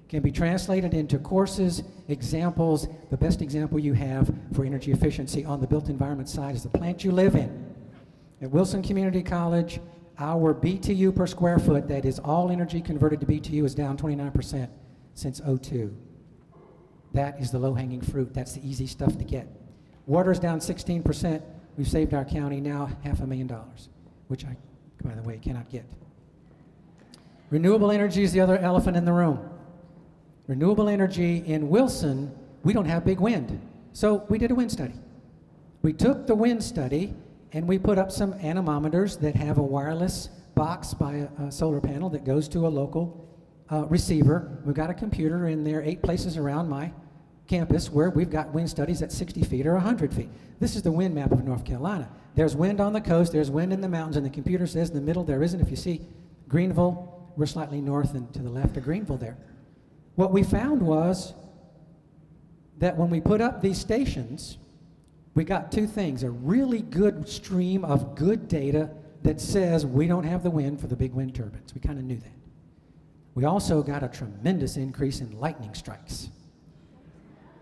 can be translated into courses, examples. The best example you have for energy efficiency on the built environment side is the plant you live in. At Wilson Community College, our BTU per square foot, that is all energy converted to BTU, is down 29% since '02. That is the low-hanging fruit. That's the easy stuff to get. Water's down 16%. We've saved our county now $500,000, which I, by the way, cannot get. Renewable energy is the other elephant in the room. Renewable energy in Wilson, we don't have big wind. So we did a wind study. We took the wind study and we put up some anemometers that have a wireless box by a solar panel that goes to a local receiver. We've got a computer in there 8 places around my campus where we've got wind studies at 60 feet or 100 feet. This is the wind map of North Carolina. There's wind on the coast, there's wind in the mountains, and the computer says in the middle there isn't. If you see Greenville, we're slightly north and to the left of Greenville there. What we found was that when we put up these stations, we got 2 things: a really good stream of good data that says we don't have the wind for the big wind turbines. We kind of knew that. We also got a tremendous increase in lightning strikes.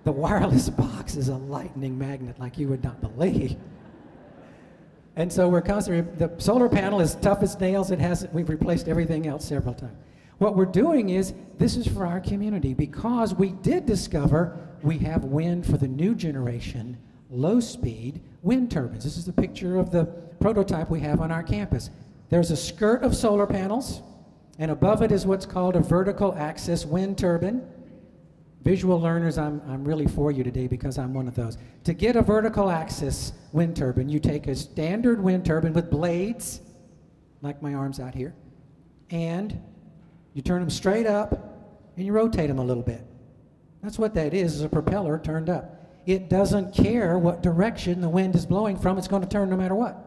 The wireless box is a lightning magnet like you would not believe. And so we're constantly, the solar panel is tough as nails. We've replaced everything else several times. What we're doing is, this is for our community because we did discover we have wind for the new generation, low-speed wind turbines. This is the picture of the prototype we have on our campus. There's a skirt of solar panels, and above it is what's called a vertical axis wind turbine. Visual learners, I'm really for you today because I'm one of those. To get a vertical axis wind turbine, you take a standard wind turbine with blades, like my arms out here, and you turn them straight up and you rotate them a little bit. That's what that is a propeller turned up. It doesn't care what direction the wind is blowing from, it's going to turn no matter what.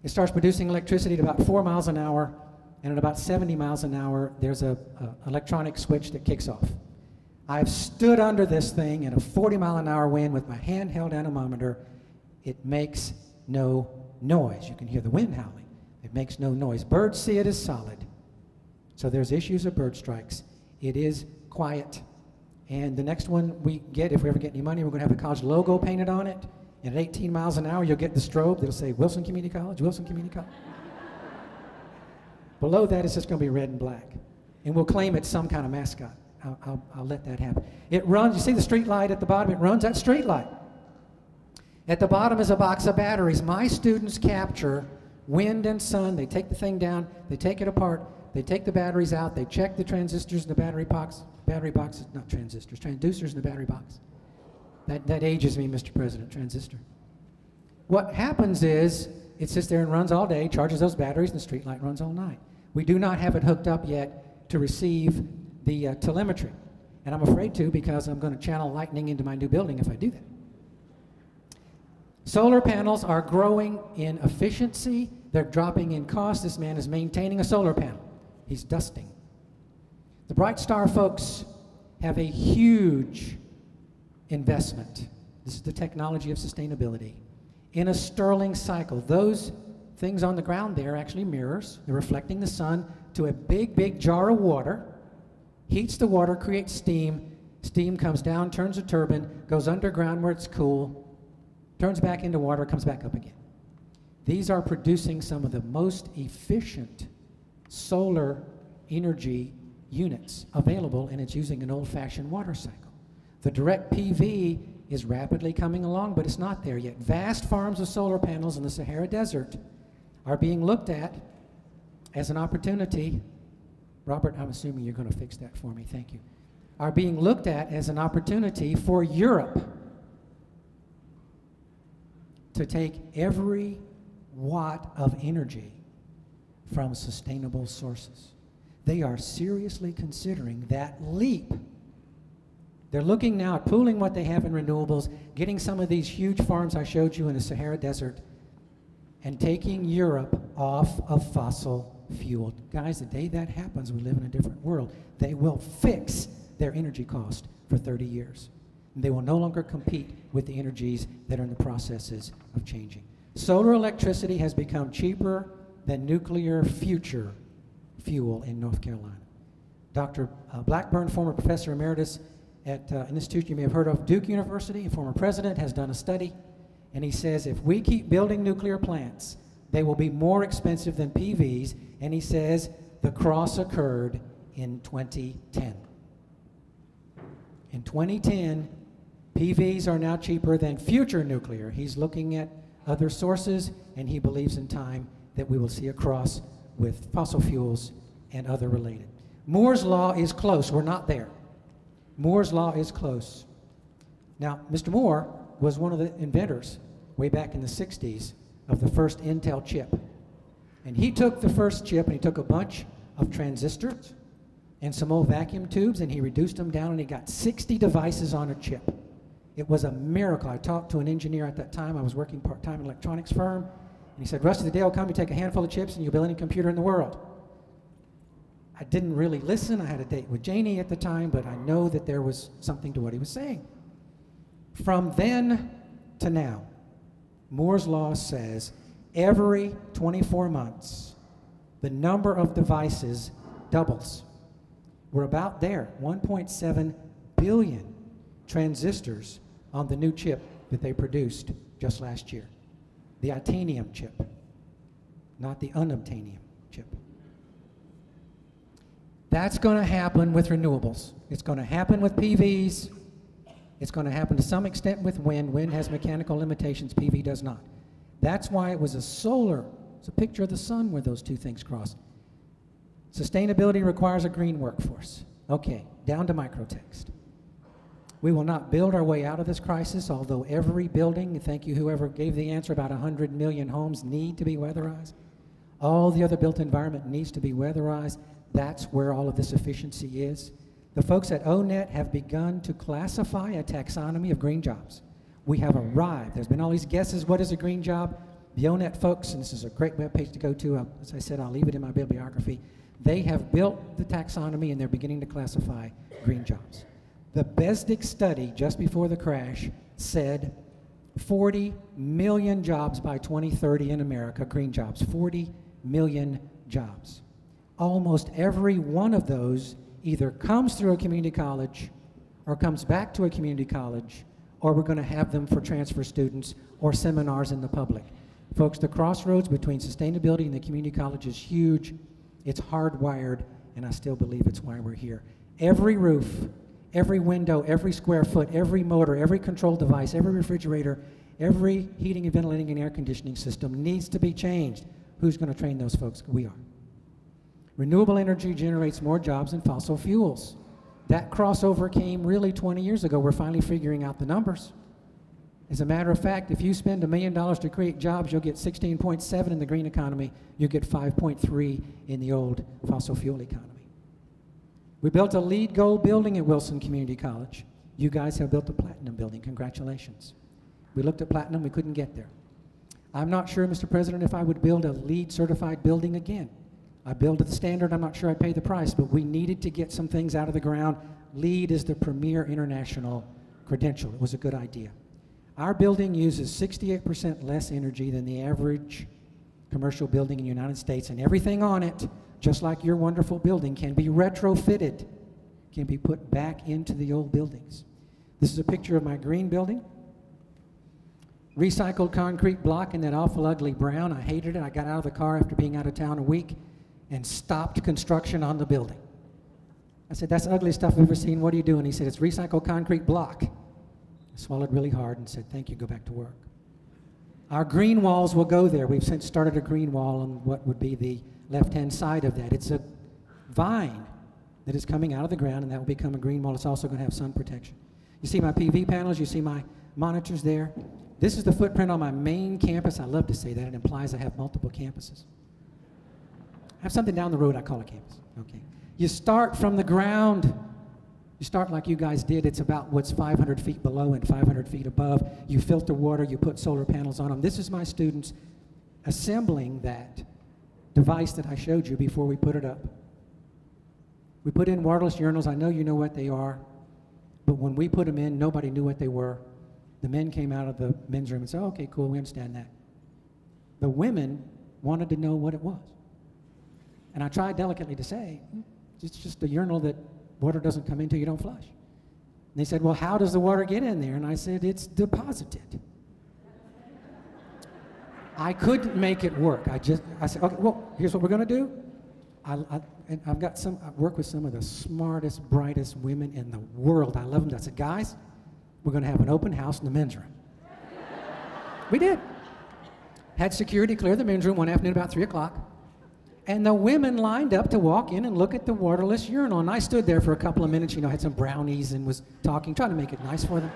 It starts producing electricity at about 4 miles an hour, and at about 70 miles an hour, there's a electronic switch that kicks off. I've stood under this thing in a 40-mile-an-hour wind with my handheld anemometer. It makes no noise. You can hear the wind howling. It makes no noise. Birds see it as solid. So there's issues of bird strikes. It is quiet. And the next one we get, if we ever get any money, we're going to have the college logo painted on it. And at 18 miles an hour, you'll get the strobe that'll say Wilson Community College, Wilson Community College. Below that, it's just going to be red and black. And we'll claim it's some kind of mascot. I'll let that happen. It runs, you see the street light at the bottom? It runs that street light. At the bottom is a box of batteries. My students capture wind and sun. They take the thing down, they take it apart, they take the batteries out, they check the transistors in the battery box. Battery boxes, not transistors, transducers in the battery box. That ages me, Mr. President, transistor. What happens is, it sits there and runs all day, charges those batteries, and the street light runs all night. We do not have it hooked up yet to receive the telemetry. And I'm afraid to because I'm going to channel lightning into my new building if I do that. Solar panels are growing in efficiency. They're dropping in cost. This man is maintaining a solar panel. He's dusting. The Bright Star folks have a huge investment. This is the technology of sustainability. In a Stirling cycle, those things on the ground there are actually mirrors. They're reflecting the sun to a big, big jar of water. Heats the water, creates steam. Steam comes down, turns the turbine, goes underground where it's cool, turns back into water, comes back up again. These are producing some of the most efficient solar energy units available, and it's using an old-fashioned water cycle. The direct PV is rapidly coming along, but it's not there yet. Vast farms of solar panels in the Sahara Desert are being looked at as an opportunity. Robert, I'm assuming you're going to fix that for me, thank you. Are being looked at as an opportunity for Europe to take every watt of energy from sustainable sources. They are seriously considering that leap. They're looking now at pooling what they have in renewables, getting some of these huge farms I showed you in the Sahara Desert, and taking Europe off of fossil fuel. Guys, the day that happens, we live in a different world. They will fix their energy cost for 30 years. And they will no longer compete with the energies that are in the processes of changing. Solar electricity has become cheaper than nuclear future fuel in North Carolina. Dr. Blackburn, former professor emeritus at an institute you may have heard of, Duke University, a former president, has done a study, and he says if we keep building nuclear plants, they will be more expensive than PVs, and he says the cross occurred in 2010. In 2010, PVs are now cheaper than future nuclear. He's looking at other sources, and he believes in time that we will see a cross with fossil fuels and other related. Moore's Law is close. We're not there. Moore's Law is close. Now, Mr. Moore was one of the inventors way back in the 60s of the first Intel chip. And he took the first chip and he took a bunch of transistors and some old vacuum tubes and he reduced them down and he got 60 devices on a chip. It was a miracle. I talked to an engineer at that time. I was working part-time in an electronics firm. And he said, Rusty, the day will come, you take a handful of chips and you'll build any computer in the world. I didn't really listen. I had a date with Janie at the time, but I know that there was something to what he was saying. From then to now, Moore's Law says every 24 months, the number of devices doubles. We're about there, 1.7 billion transistors on the new chip that they produced just last year. The Itanium chip, not the unobtainium chip. That's going to happen with renewables. It's going to happen with PVs. It's going to happen to some extent with wind. Wind has mechanical limitations, PV does not. That's why it was a solar. It's a picture of the sun where those two things cross. Sustainability requires a green workforce. Okay, down to microtext. We will not build our way out of this crisis, although every building, thank you whoever gave the answer, about 100 million homes need to be weatherized. All the other built environment needs to be weatherized. That's where all of this efficiency is. The folks at ONET have begun to classify a taxonomy of green jobs. We have arrived. There's been all these guesses, what is a green job? The ONET folks, and this is a great webpage to go to, as I said, I'll leave it in my bibliography. They have built the taxonomy and they're beginning to classify green jobs. The BESDIC study just before the crash said 40 million jobs by 2030 in America, green jobs, 40 million jobs. Almost every one of those either comes through a community college or comes back to a community college, or we're going to have them for transfer students or seminars in the public. Folks, the crossroads between sustainability and the community college is huge. It's hardwired, and I still believe it's why we're here. Every roof, every window, every square foot, every motor, every control device, every refrigerator, every heating and ventilating and air conditioning system needs to be changed. Who's going to train those folks? We are. Renewable energy generates more jobs than fossil fuels. That crossover came really 20 years ago. We're finally figuring out the numbers. As a matter of fact, if you spend $1 million to create jobs, you'll get 16.7 in the green economy. You get 5.3 in the old fossil fuel economy. We built a LEED Gold building at Wilson Community College. You guys have built a platinum building. Congratulations. We looked at platinum. We couldn't get there. I'm not sure, Mr. President, if I would build a LEED certified building again. I built at the standard. I'm not sure I'd pay the price, but we needed to get some things out of the ground. LEED is the premier international credential. It was a good idea. Our building uses 68% less energy than the average commercial building in the United States, and everything on it, just like your wonderful building, can be retrofitted, can be put back into the old buildings. This is a picture of my green building. Recycled concrete block in that awful ugly brown. I hated it. I got out of the car after being out of town a week and stopped construction on the building. I said, that's the ugliest stuff I've ever seen. What are you doing? He said, it's recycled concrete block. I swallowed really hard and said, thank you, go back to work. Our green walls will go there. We've since started a green wall on what would be the left-hand side of that. It's a vine that is coming out of the ground, and that will become a green wall. It's also going to have sun protection. You see my PV panels, you see my monitors there. This is the footprint on my main campus. I love to say that. It implies I have multiple campuses. I have something down the road I call a campus. Okay. You start from the ground. You start like you guys did. It's about what's 500 feet below and 500 feet above. You filter water. You put solar panels on them. This is my students assembling that device that I showed you before we put it up. We put in wireless urinals. I know you know what they are. But when we put them in, nobody knew what they were. The men came out of the men's room and said, oh, okay, cool, we understand that. The women wanted to know what it was. And I tried delicately to say, it's just a urinal that water doesn't come into, you don't flush. And they said, well, how does the water get in there? And I said, it's deposited. I couldn't make it work. I said, okay, well, here's what we're going to do. I work with some of the smartest, brightest women in the world. I love them. I said, guys, we're going to have an open house in the men's room. We did. Had security clear the men's room one afternoon about 3 o'clock. And the women lined up to walk in and look at the waterless urinal. And I stood there for a couple of minutes, had some brownies and was talking, trying to make it nice for them.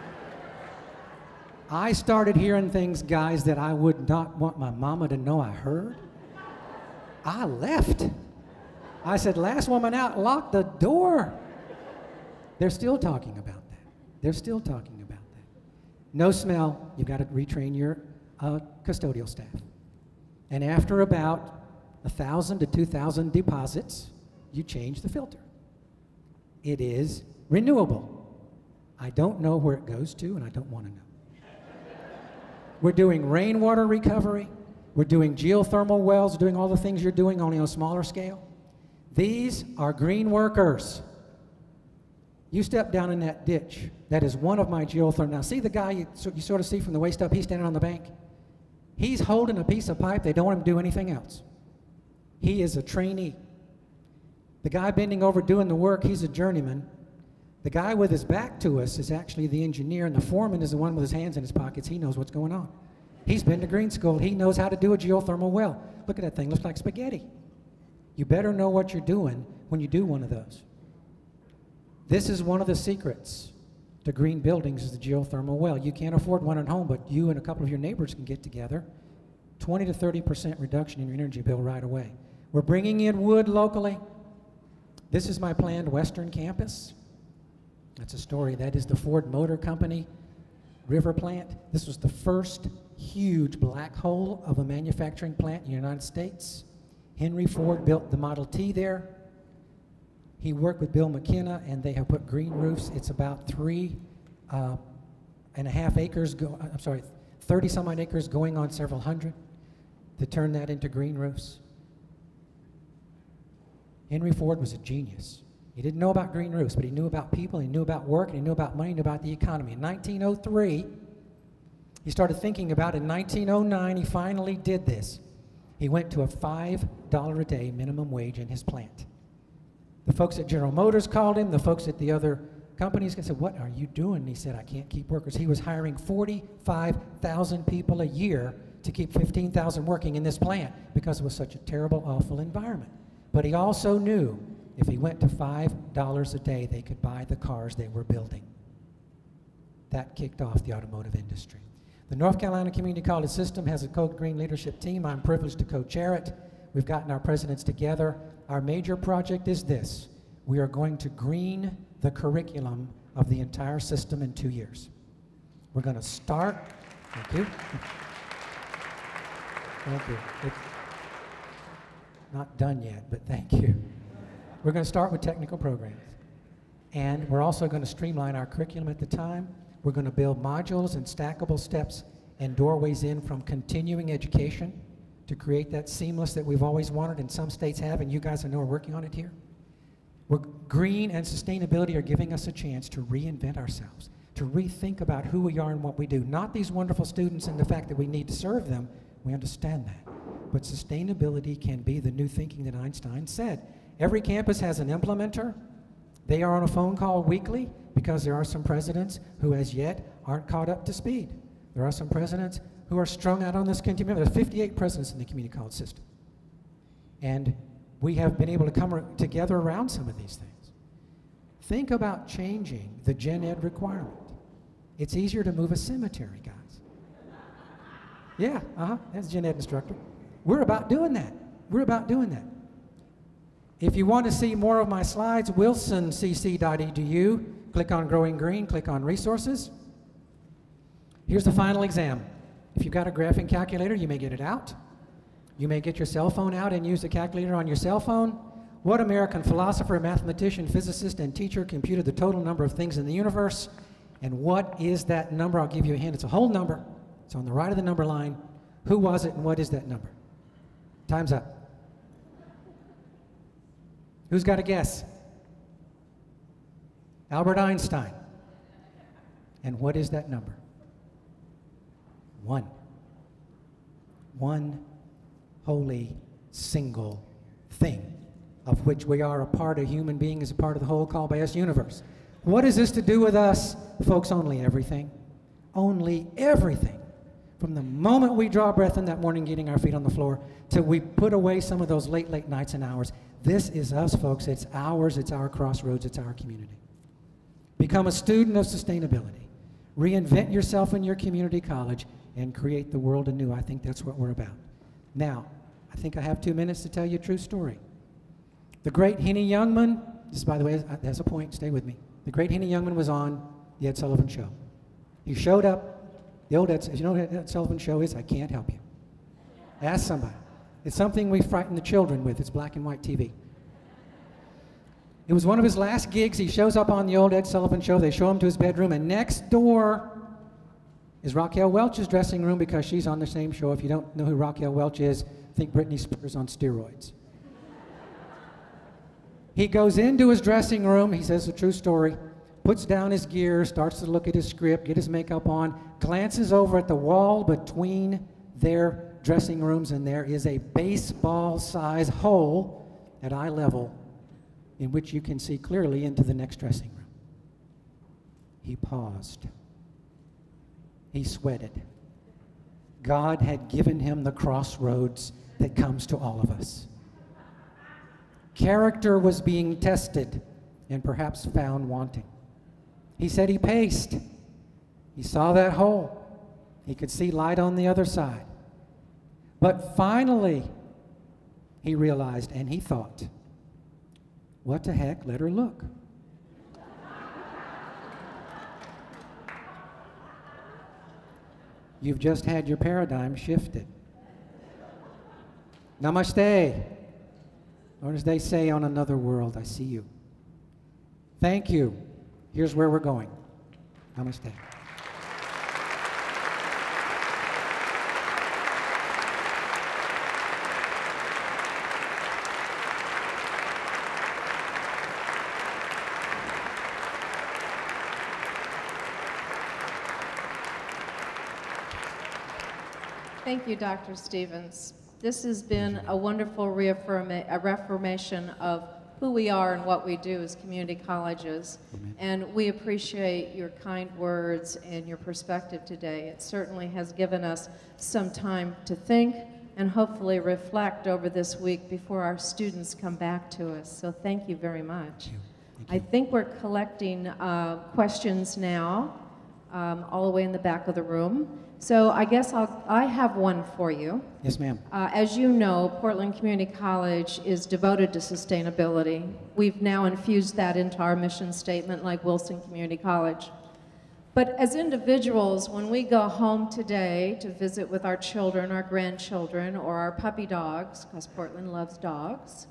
I started hearing things, guys, that I would not want my mama to know I heard. I left. I said, last woman out, lock the door. They're still talking about that. They're still talking about that. No smell, you've got to retrain your custodial staff. And after about 1,000 to 2,000 deposits, you change the filter. It is renewable. I don't know where it goes to, and I don't want to know. We're doing rainwater recovery. We're doing geothermal wells, doing all the things you're doing, only on a smaller scale. These are green workers. You step down in that ditch. That is one of my geothermal. Now, see the guy you sort of see from the waist up? He's standing on the bank. He's holding a piece of pipe. They don't want him to do anything else. He is a trainee. The guy bending over doing the work, he's a journeyman. The guy with his back to us is actually the engineer, and the foreman is the one with his hands in his pockets. He knows what's going on. He's been to green school. He knows how to do a geothermal well. Look at that thing. Looks like spaghetti. You better know what you're doing when you do one of those. This is one of the secrets to green buildings is the geothermal well. You can't afford one at home, but you and a couple of your neighbors can get together. 20 to 30% reduction in your energy bill right away. We're bringing in wood locally. This is my planned western campus. That's a story. That is the Ford Motor Company river plant. This was the first huge black hole of a manufacturing plant in the United States. Henry Ford built the Model T there. He worked with Bill McKenna, and they have put green roofs. It's about 3.5 acres, 30 some odd acres going on several hundred to turn that into green roofs. Henry Ford was a genius. He didn't know about green roofs, but he knew about people, he knew about work, and he knew about money, he knew about the economy. In 1903, he started thinking about it. In 1909, he finally did this. He went to a $5 a day minimum wage in his plant. The folks at General Motors called him, the folks at the other companies said, what are you doing? And he said, I can't keep workers. He was hiring 45,000 people a year to keep 15,000 working in this plant because it was such a terrible, awful environment. But he also knew if he went to $5 a day, they could buy the cars they were building. That kicked off the automotive industry. The North Carolina Community College System has a Code Green leadership team. I'm privileged to co-chair it. We've gotten our presidents together. Our major project is this. We are going to green the curriculum of the entire system in 2 years. We're going to start, thank you. Thank you. It's not done yet, but thank you. We're going to start with technical programs. And we're also going to streamline our curriculum at the time. We're going to build modules and stackable steps and doorways in from continuing education to create that seamless that we've always wanted and some states have, and you guys I know are working on it here. Green and sustainability are giving us a chance to reinvent ourselves, to rethink about who we are and what we do. Not these wonderful students and the fact that we need to serve them. We understand that. But sustainability can be the new thinking that Einstein said. Every campus has an implementer. They are on a phone call weekly because there are some presidents who as yet aren't caught up to speed. There are some presidents who are strung out on this continuum. There are 58 presidents in the community college system. And we have been able to come together around some of these things. Think about changing the gen ed requirement. It's easier to move a cemetery, guys. Yeah, that's a gen ed instructor. We're about doing that. We're about doing that. If you want to see more of my slides, wilsoncc.edu, click on Growing Green, click on Resources. Here's the final exam. If you've got a graphing calculator, you may get it out. You may get your cell phone out and use the calculator on your cell phone. What American philosopher, mathematician, physicist, and teacher computed the total number of things in the universe? And what is that number? I'll give you a hint. It's a whole number. It's on the right of the number line. Who was it and what is that number? Time's up. Who's got a guess? Albert Einstein. And what is that number? 1. One holy single thing of which we are a part. A human being is a part of the whole called by us universe. What is this to do with us? Folks, only everything. Only everything. From the moment we draw breath in that morning, getting our feet on the floor, till we put away some of those late, late nights and hours. This is us, folks. It's ours. It's our crossroads. It's our community. Become a student of sustainability. Reinvent yourself in your community college and create the world anew. I think that's what we're about. Now, I think I have 2 minutes to tell you a true story. The great Henny Youngman, this, by the way, has a point. Stay with me. The great Henny Youngman was on the Ed Sullivan Show. He showed up. The old Ed, you know what Ed Sullivan Show is? I can't help you. Ask somebody. It's something we frighten the children with. It's black and white TV. It was one of his last gigs. He shows up on the old Ed Sullivan Show. They show him to his bedroom, and next door is Raquel Welch's dressing room because she's on the same show. If you don't know who Raquel Welch is, think Britney Spears on steroids. He goes into his dressing room. He says a true story. Puts down his gear, starts to look at his script, get his makeup on, glances over at the wall between their dressing rooms, and there is a baseball-sized hole at eye level in which you can see clearly into the next dressing room. He paused. He sweated. God had given him the crossroads that comes to all of us. Character was being tested and perhaps found wanting. He said he paced. He saw that hole. He could see light on the other side. But finally, he realized and he thought, what the heck, let her look. You've just had your paradigm shifted. Namaste. Or as they say on another world, I see you. Thank you. Here's where we're going. Namaste. Thank you, Dr. Stevens. This has been a wonderful reaffirmation of who we are and what we do as community colleges. Amen. And we appreciate your kind words and your perspective today. It certainly has given us some time to think and hopefully reflect over this week before our students come back to us. So thank you very much. Thank you. I think we're collecting questions now, all the way in the back of the room. So I guess I have one for you. Yes, ma'am. As you know, Portland Community College is devoted to sustainability. We've now infused that into our mission statement like Wilson Community College. But as individuals, when we go home today to visit with our children, our grandchildren, or our puppy dogs, because Portland loves dogs,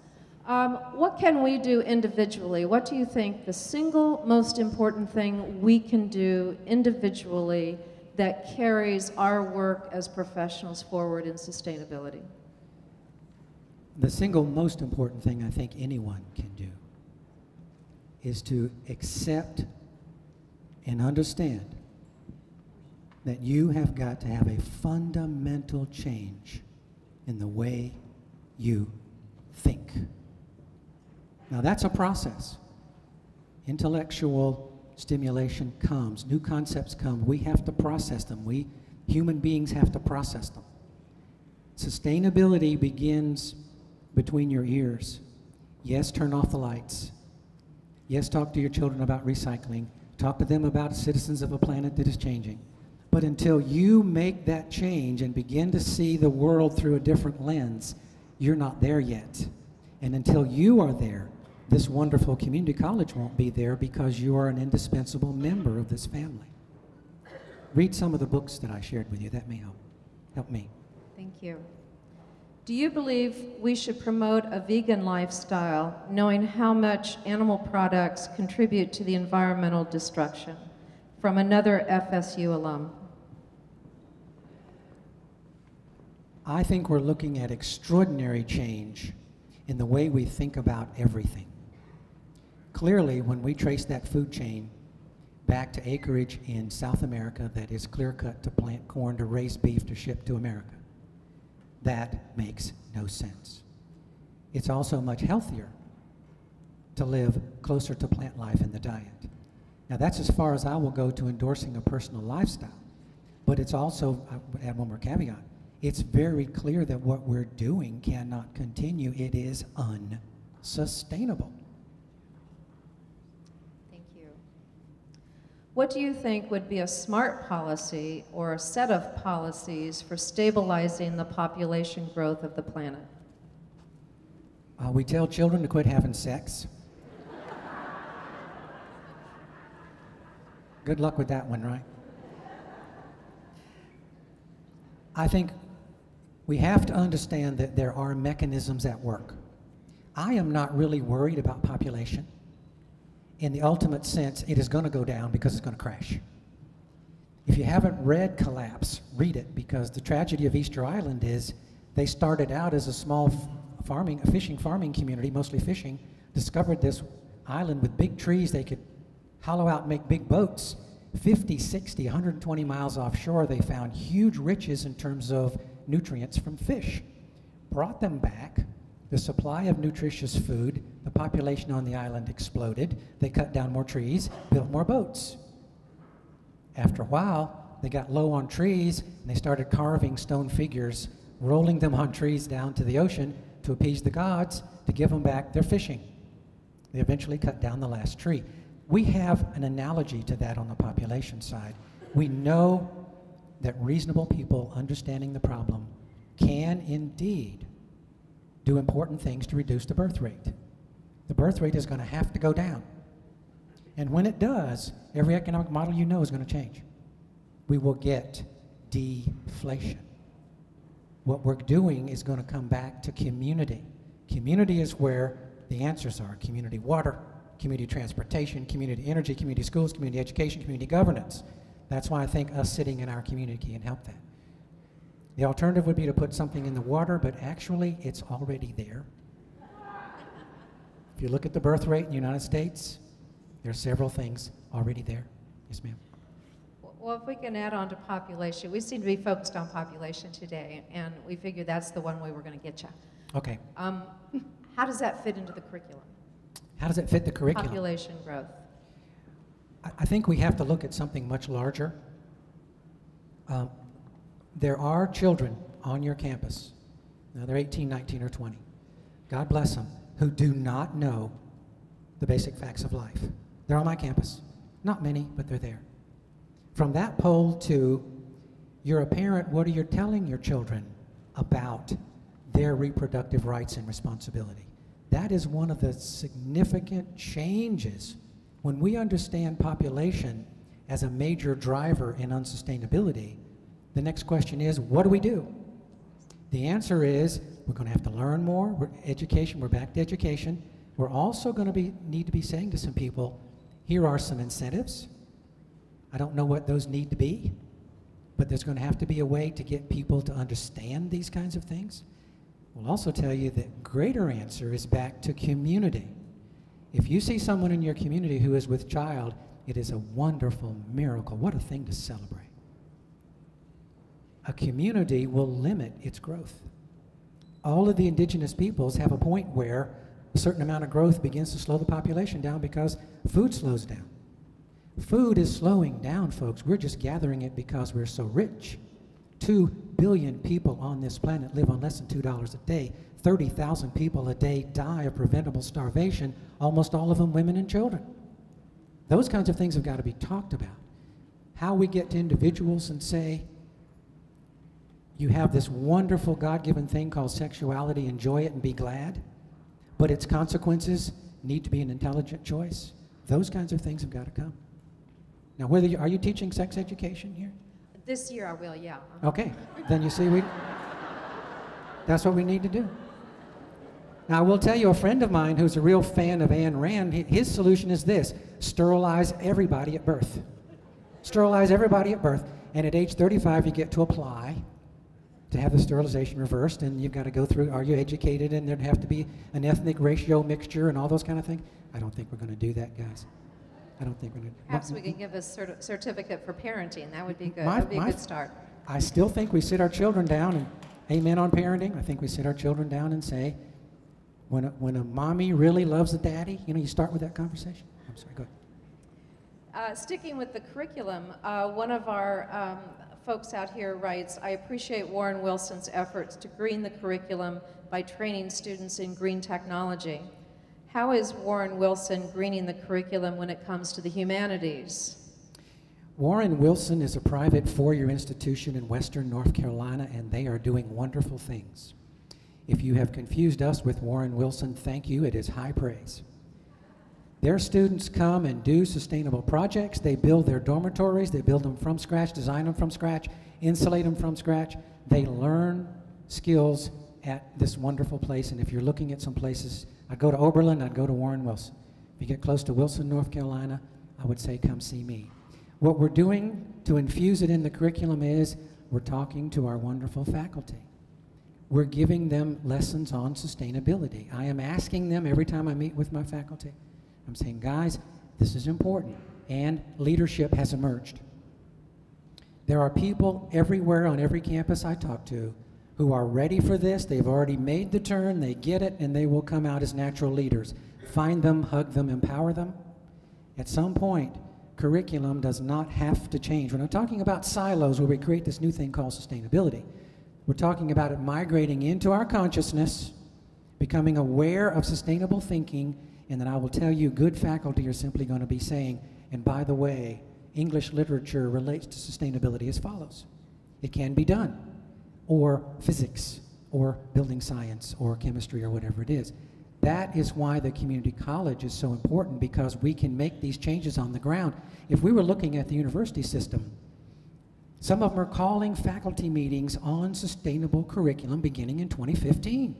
what can we do individually? What do you think the single most important thing we can do individually that carries our work as professionals forward in sustainability? The single most important thing I think anyone can do is to accept and understand that you have got to have a fundamental change in the way you think. Now that's a process. Intellectual stimulation comes, new concepts come, we have to process them. We, human beings, have to process them. Sustainability begins between your ears. Yes, turn off the lights. Yes, talk to your children about recycling. Talk to them about citizens of a planet that is changing. But until you make that change and begin to see the world through a different lens, you're not there yet. And until you are there, this wonderful community college won't be there because you are an indispensable member of this family. Read some of the books that I shared with you. That may help me. Thank you. Do you believe we should promote a vegan lifestyle, knowing how much animal products contribute to the environmental destruction? From another FSU alum. I think we're looking at extraordinary change in the way we think about everything. Clearly, when we trace that food chain back to acreage in South America that is clear-cut to plant corn, to raise beef, to ship to America, that makes no sense. It's also much healthier to live closer to plant life in the diet. Now, that's as far as I will go to endorsing a personal lifestyle. But it's also, I would add one more caveat, it's very clear that what we're doing cannot continue. It is unsustainable. Thank you. What do you think would be a smart policy or a set of policies for stabilizing the population growth of the planet? We tell children to quit having sex. Good luck with that one, right? I think we have to understand that there are mechanisms at work. I am not really worried about population. In the ultimate sense, it is going to go down because it's going to crash. If you haven't read Collapse, read it, because the tragedy of Easter Island is they started out as a small fishing farming community, mostly fishing, discovered this island with big trees they could hollow out and make big boats. 50, 60, 120 miles offshore, they found huge riches in terms of nutrients from fish. Brought them back, the supply of nutritious food, the population on the island exploded, they cut down more trees, built more boats. After a while, they got low on trees, and they started carving stone figures, rolling them on trees down to the ocean to appease the gods, to give them back their fishing. They eventually cut down the last tree. We have an analogy to that on the population side. We know that reasonable people understanding the problem can indeed do important things to reduce the birth rate. The birth rate is going to have to go down. And when it does, every economic model you know is going to change. We will get deflation. What we're doing is going to come back to community. Community is where the answers are. Community water, community transportation, community energy, community schools, community education, community governance. That's why I think us sitting in our community can help that. The alternative would be to put something in the water, but actually it's already there. If you look at the birth rate in the United States, there are several things already there. Yes, ma'am. Well, if we can add on to population, we seem to be focused on population today, and we figured that's the one way we're going to get you. Okay. How does that fit into the curriculum? How does it fit the curriculum? Population growth. I think we have to look at something much larger. There are children on your campus, now they're 18, 19, or 20, God bless them, who do not know the basic facts of life. They're on my campus. Not many, but they're there. From that poll to, you're a parent, what are you telling your children about their reproductive rights and responsibility? That is one of the significant changes. When we understand population as a major driver in unsustainability, the next question is, what do we do? The answer is, we're going to have to learn more. We're back to education. We're also going to need to be saying to some people, here are some incentives. I don't know what those need to be, but there's going to have to be a way to get people to understand these kinds of things. We'll also tell you that greater answer is back to community. If you see someone in your community who is with child, it is a wonderful miracle. What a thing to celebrate. A community will limit its growth. All of the indigenous peoples have a point where a certain amount of growth begins to slow the population down because food slows down. Food is slowing down, folks. We're just gathering it because we're so rich. 2 billion people on this planet live on less than $2 a day. 30,000 people a day die of preventable starvation, almost all of them women and children. Those kinds of things have got to be talked about. How we get to individuals and say, you have this wonderful God-given thing called sexuality, enjoy it and be glad, but its consequences need to be an intelligent choice. Those kinds of things have got to come. Now, are you teaching sex education here? This year I will, yeah. Okay, then you see, that's what we need to do. Now, I will tell you, a friend of mine who's a real fan of Ayn Rand, his solution is this: sterilize everybody at birth. Sterilize everybody at birth, and at age 35 you get to apply to have the sterilization reversed, and you've got to go through, are you educated, and there'd have to be an ethnic ratio mixture and all those kind of things. I don't think we're going to do that, guys. I don't think we're going to. Perhaps we can give a certificate for parenting. That would be good. That would be a good start. I still think we sit our children down, and amen on parenting. I think we sit our children down and say, when a mommy really loves a daddy, you start with that conversation. I'm sorry, go ahead. Sticking with the curriculum, one of our folks out here writes, I appreciate Warren Wilson's efforts to green the curriculum by training students in green technology. How is Warren Wilson greening the curriculum when it comes to the humanities? Warren Wilson is a private four-year institution in Western North Carolina, and they are doing wonderful things. If you have confused us with Warren Wilson, thank you. It is high praise. Their students come and do sustainable projects. They build their dormitories. They build them from scratch, design them from scratch, insulate them from scratch. They learn skills at this wonderful place. And if you're looking at some places, I'd go to Oberlin, I'd go to Warren Wilson. If you get close to Wilson, North Carolina, I would say come see me. What we're doing to infuse it in the curriculum is we're talking to our wonderful faculty. We're giving them lessons on sustainability. I am asking them every time I meet with my faculty, I'm saying, guys, this is important, and leadership has emerged. There are people everywhere on every campus I talk to who are ready for this. They've already made the turn, they get it, and they will come out as natural leaders. Find them, hug them, empower them. At some point, curriculum does not have to change. We're not talking about silos where we create this new thing called sustainability. We're talking about it migrating into our consciousness, becoming aware of sustainable thinking, and then I will tell you, good faculty are simply going to be saying, and by the way, English literature relates to sustainability as follows. It can be done, or physics, or building science, or chemistry, or whatever it is. That is why the community college is so important, because we can make these changes on the ground. If we were looking at the university system, some of them are calling faculty meetings on sustainable curriculum beginning in 2015.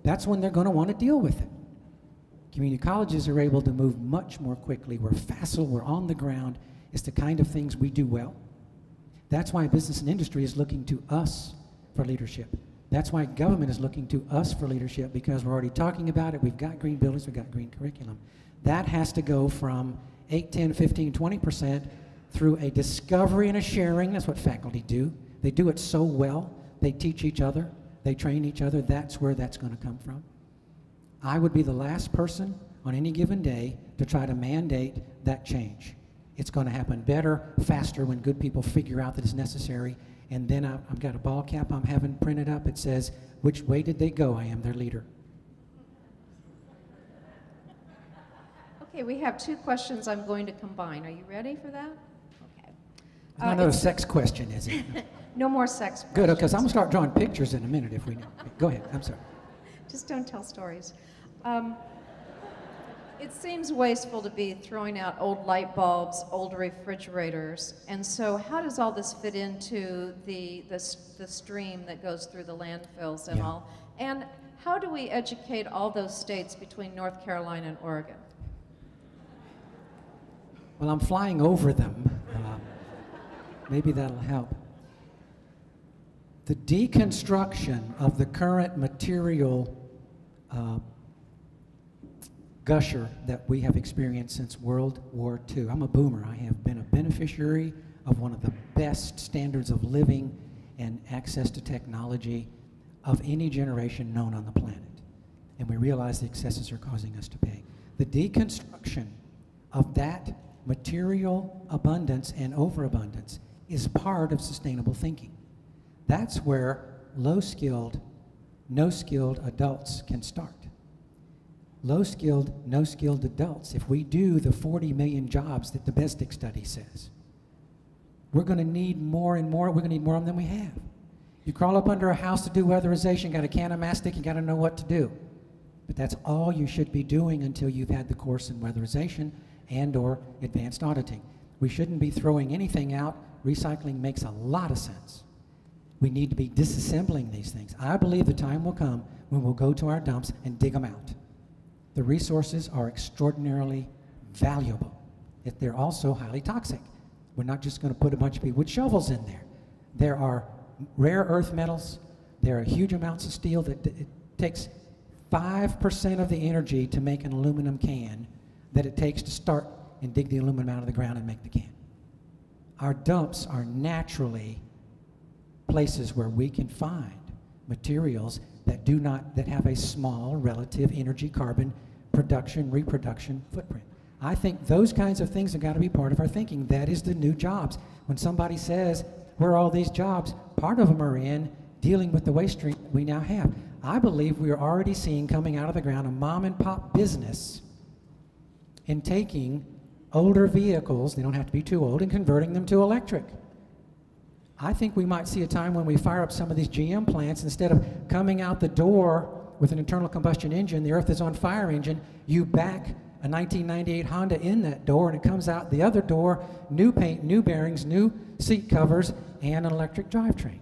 That's when they're going to want to deal with it. Community colleges are able to move much more quickly. We're facile, we're on the ground. It's the kind of things we do well. That's why business and industry is looking to us for leadership. That's why government is looking to us for leadership, because we're already talking about it. We've got green buildings, we've got green curriculum. That has to go from 8, 10, 15, 20% through a discovery and a sharing. That's what faculty do. They do it so well. They teach each other. They train each other. That's where that's going to come from. I would be the last person on any given day to try to mandate that change. It's going to happen better, faster, when good people figure out that it's necessary. And then I've got a ball cap I'm having printed up. It says, which way did they go? I am their leader. Okay, we have two questions I'm going to combine. Are you ready for that? Okay. It's not another sex question, is it? No more sex questions. Good, because I'm going to start drawing pictures in a minute if we know. Go ahead, I'm sorry. Just don't tell stories. It seems wasteful to be throwing out old light bulbs, old refrigerators, and so how does all this fit into the stream that goes through the landfills and all? And how do we educate all those states between North Carolina and Oregon? Well, I'm flying over them. Maybe that'll help. The deconstruction of the current material gusher that we have experienced since World War II. I'm a boomer. I have been a beneficiary of one of the best standards of living and access to technology of any generation known on the planet. And we realize the excesses are causing us to pay. The deconstruction of that material abundance and overabundance is part of sustainable thinking. That's where low-skilled, no-skilled adults can start. Low-skilled, no-skilled adults, if we do the 40 million jobs that the BESDIC study says, we're going to need more and more. We're going to need more of them than we have. You crawl up under a house to do weatherization, got a can of mastic, you got to know what to do. But that's all you should be doing until you've had the course in weatherization and or advanced auditing. We shouldn't be throwing anything out. Recycling makes a lot of sense. We need to be disassembling these things. I believe the time will come when we'll go to our dumps and dig them out. The resources are extraordinarily valuable, yet they're also highly toxic. We're not just going to put a bunch of people with shovels in there. There are rare earth metals. There are huge amounts of steel that it takes 5% of the energy to make an aluminum can that it takes to start and dig the aluminum out of the ground and make the can. Our dumps are naturally places where we can find materials that have a small relative energy carbon production, reproduction footprint. I think those kinds of things have got to be part of our thinking. That is the new jobs. When somebody says, where all these jobs, part of them are in dealing with the waste stream we now have. I believe we are already seeing coming out of the ground a mom and pop business in taking older vehicles, they don't have to be too old, and converting them to electric. I think we might see a time when we fire up some of these GM plants, instead of coming out the door with an internal combustion engine, the earth is on fire engine, you back a 1998 Honda in that door and it comes out the other door, new paint, new bearings, new seat covers, and an electric drivetrain.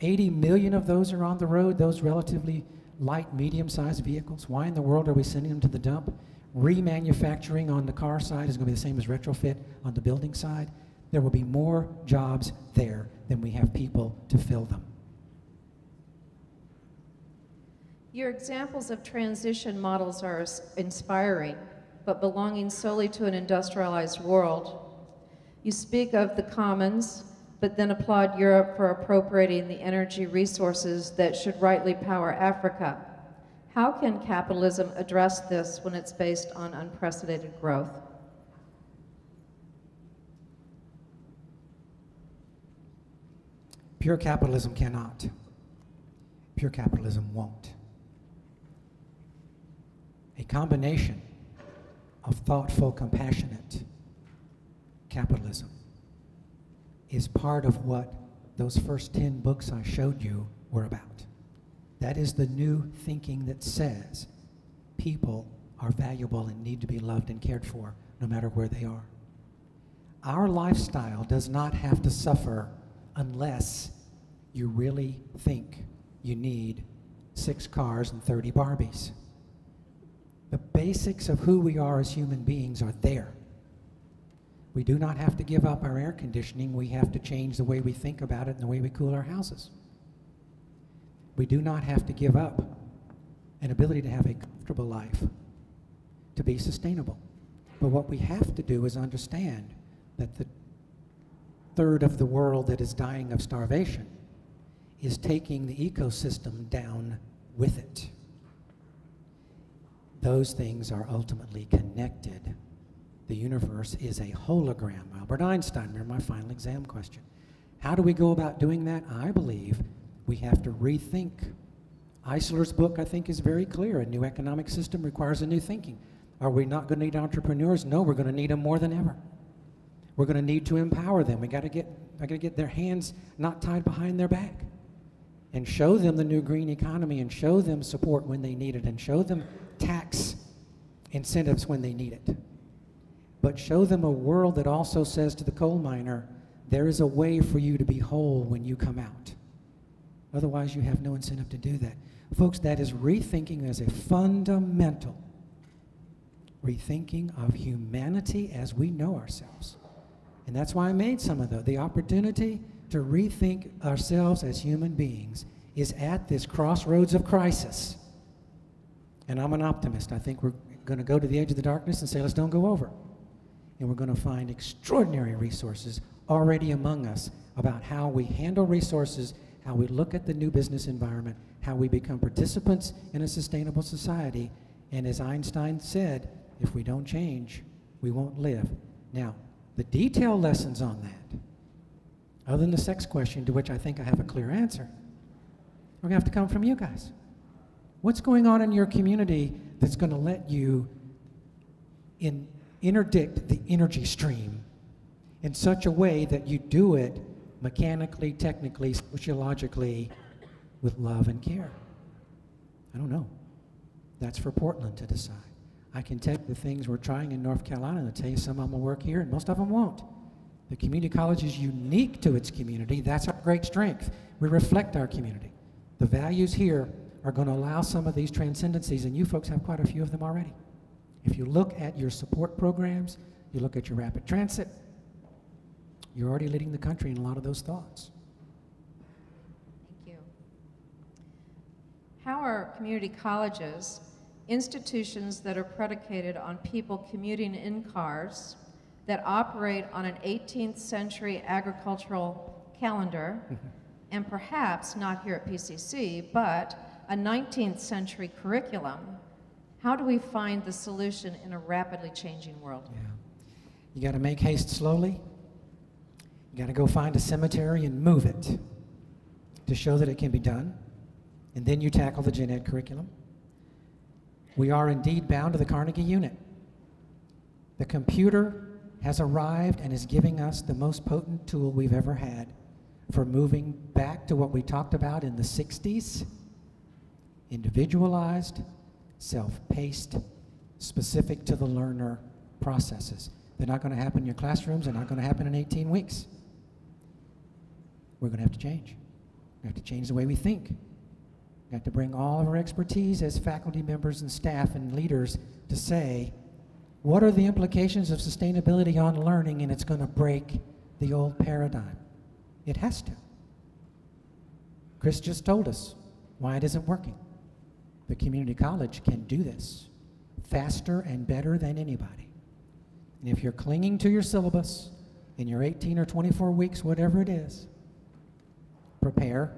80 million of those are on the road, those relatively light, medium-sized vehicles. Why in the world are we sending them to the dump? Remanufacturing on the car side is going to be the same as retrofit on the building side. There will be more jobs there than we have people to fill them. Your examples of transition models are inspiring, but belonging solely to an industrialized world. You speak of the commons, but then applaud Europe for appropriating the energy resources that should rightly power Africa. How can capitalism address this when it's based on unprecedented growth? Pure capitalism cannot. Pure capitalism won't. A combination of thoughtful, compassionate capitalism is part of what those first 10 books I showed you were about. That is the new thinking that says people are valuable and need to be loved and cared for no matter where they are. Our lifestyle does not have to suffer unless you really think you need 6 cars and 30 Barbies. The basics of who we are as human beings are there. We do not have to give up our air conditioning. We have to change the way we think about it and the way we cool our houses. We do not have to give up an ability to have a comfortable life to be sustainable. But what we have to do is understand that the third of the world that is dying of starvation is taking the ecosystem down with it. Those things are ultimately connected. The universe is a hologram. Albert Einstein, remember my final exam question. How do we go about doing that? I believe we have to rethink. Eisler's book, I think, is very clear. A new economic system requires a new thinking. Are we not going to need entrepreneurs? No, we're going to need them more than ever. We're going to need to empower them. I got to get their hands not tied behind their back, and show them the new green economy, and show them support when they need it, and show them tax incentives when they need it. But show them a world that also says to the coal miner, there is a way for you to be whole when you come out. Otherwise, you have no incentive to do that. Folks, that is rethinking as a fundamental rethinking of humanity as we know ourselves. And that's why I made some of the opportunity to rethink ourselves as human beings is at this crossroads of crisis. And I'm an optimist. I think we're going to go to the edge of the darkness and say, let's don't go over. And we're going to find extraordinary resources already among us about how we handle resources, how we look at the new business environment, how we become participants in a sustainable society. And as Einstein said, if we don't change, we won't live. Now, the detailed lessons on that, other than the sex question, to which I think I have a clear answer, are going to have to come from you guys. What's going on in your community that's going to let you interdict the energy stream in such a way that you do it mechanically, technically, sociologically, with love and care? I don't know. That's for Portland to decide. I can tell you the things we're trying in North Carolina, and I'll tell you some of them will work here, and most of them won't. The community college is unique to its community. That's our great strength. We reflect our community. The values here are going to allow some of these transcendencies, and you folks have quite a few of them already. If you look at your support programs, you look at your rapid transit, you're already leading the country in a lot of those thoughts. Thank you. How are community colleges, institutions that are predicated on people commuting in cars, that operate on an 18th century agricultural calendar, and perhaps not here at PCC, but a 19th century curriculum, how do we find the solution in a rapidly changing world? Yeah. You got to make haste slowly. You got to go find a cemetery and move it to show that it can be done. And then you tackle the gen ed curriculum. We are indeed bound to the Carnegie unit. The computer has arrived and is giving us the most potent tool we've ever had for moving back to what we talked about in the 60s, individualized, self-paced, specific to the learner processes. They're not going to happen in your classrooms. They're not going to happen in 18 weeks. We're going to have to change. We have to change the way we think. We have to bring all of our expertise as faculty members and staff and leaders to say, what are the implications of sustainability on learning? And it's going to break the old paradigm. It has to. Chris just told us why it isn't working. The community college can do this faster and better than anybody. And if you're clinging to your syllabus in your 18 or 24 weeks, whatever it is, prepare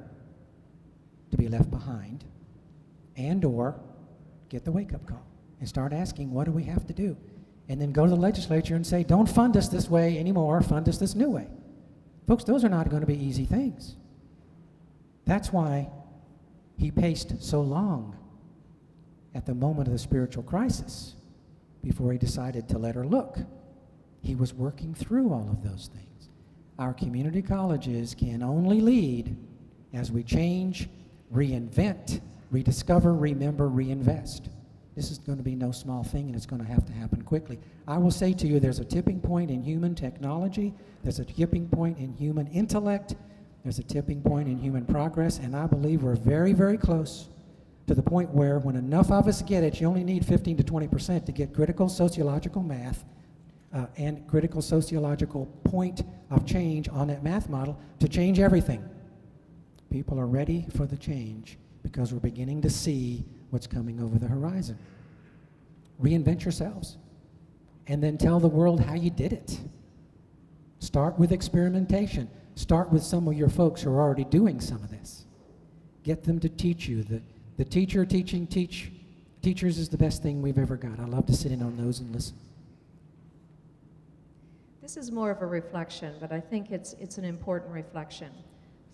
to be left behind and or get the wake-up call and start asking, what do we have to do? And then go to the legislature and say, don't fund us this way anymore, fund us this new way. Folks, those are not going to be easy things. That's why he paced so long at the moment of the spiritual crisis before he decided to let her look. He was working through all of those things. Our community colleges can only lead as we change, reinvent, rediscover, remember, reinvest. This is going to be no small thing, and it's going to happen quickly. I will say to you, there's a tipping point in human technology, there's a tipping point in human intellect, there's a tipping point in human progress, and I believe we're very, very close to the point where when enough of us get it, you only need 15 to 20% to get critical sociological math and critical sociological point of change on that math model to change everything. People are ready for the change because we're beginning to see what's coming over the horizon. Reinvent yourselves and then tell the world how you did it. Start with experimentation. Start with some of your folks who are already doing some of this. Get them to teach you. The teacher teaching teachers is the best thing we've ever got. I love to sit in on those and listen. This is more of a reflection, but I think it's an important reflection.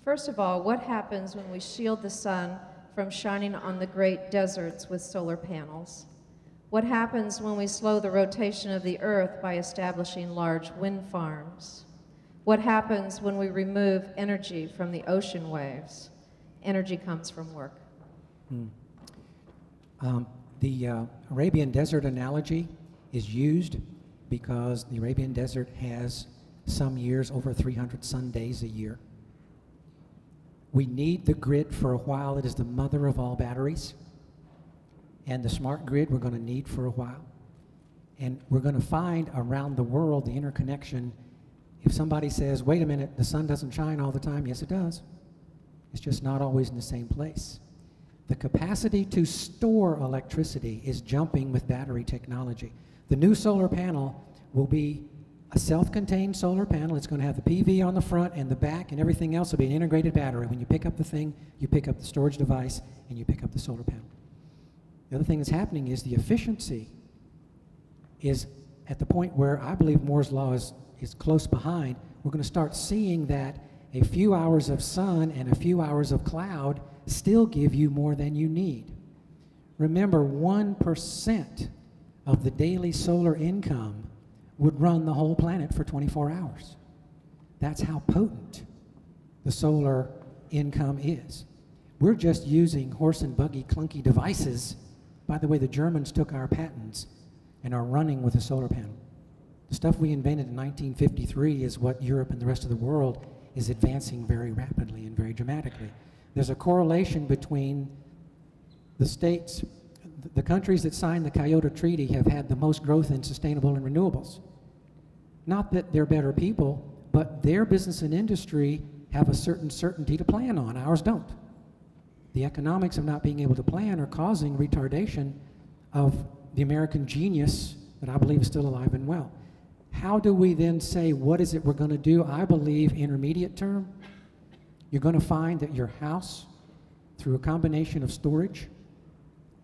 First of all, what happens when we shield the sun from shining on the great deserts with solar panels? What happens when we slow the rotation of the earth by establishing large wind farms? What happens when we remove energy from the ocean waves? Energy comes from work. The Arabian desert analogy is used because the Arabian desert has some years over 300 sun days a year. We need the grid for a while. It is the mother of all batteries. And the smart grid we're going to need for a while. And we're going to find around the world the interconnection. If somebody says, wait a minute, the sun doesn't shine all the time, yes it does. It's just not always in the same place. The capacity to store electricity is jumping with battery technology. The new solar panel will be a self-contained solar panel. It's going to have the PV on the front and the back, and everything else will be an integrated battery. When you pick up the thing, you pick up the storage device, and you pick up the solar panel. The other thing that's happening is the efficiency is at the point where I believe Moore's law is close behind. We're going to start seeing that a few hours of sun and a few hours of cloud still give you more than you need. Remember, 1% of the daily solar income would run the whole planet for 24 hours. That's how potent the solar income is. We're just using horse and buggy clunky devices. By the way, the Germans took our patents and are running with a solar panel. The stuff we invented in 1953 is what Europe and the rest of the world is advancing very rapidly and very dramatically. There's a correlation between the states, the countries that signed the Kyoto Treaty have had the most growth in sustainable and renewables. Not that they're better people, but their business and industry have a certain certainty to plan on. Ours don't. The economics of not being able to plan are causing retardation of the American genius that I believe is still alive and well. How do we then say, what is it we're going to do? I believe intermediate term, you're going to find that your house, through a combination of storage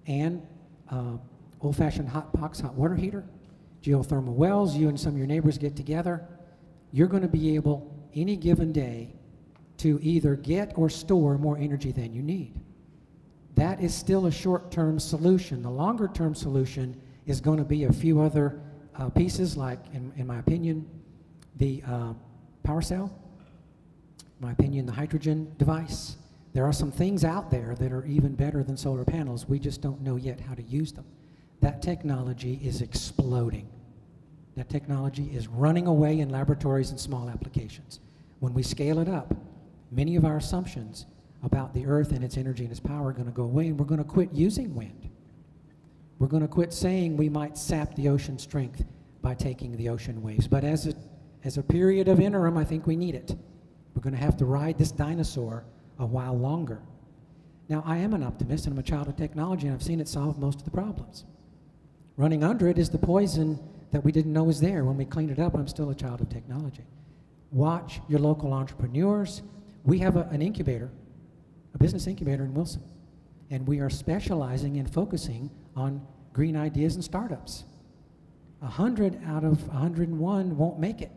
and old-fashioned hot box hot water heater, geothermal wells, you and some of your neighbors get together, you're going to be able, any given day to either get or store more energy than you need. That is still a short-term solution. The longer-term solution is going to be a few other pieces, like, in my opinion, the power cell, in my opinion, the hydrogen device. There are some things out there that are even better than solar panels. We just don't know yet how to use them. That technology is exploding. That technology is running away in laboratories and small applications. When we scale it up, many of our assumptions about the Earth and its energy and its power are going to go away, and we're going to quit using wind. We're going to quit saying we might sap the ocean strength by taking the ocean waves. But as a period of interim, I think we need it. We're going to have to ride this dinosaur a while longer. Now, I am an optimist, and I'm a child of technology, and I've seen it solve most of the problems. Running under it is the poison that we didn't know was there. When we cleaned it up, I'm still a child of technology. Watch your local entrepreneurs. We have an incubator, a business incubator in Wilson, and we are specializing and focusing on green ideas and startups. 100 out of 101 won't make it,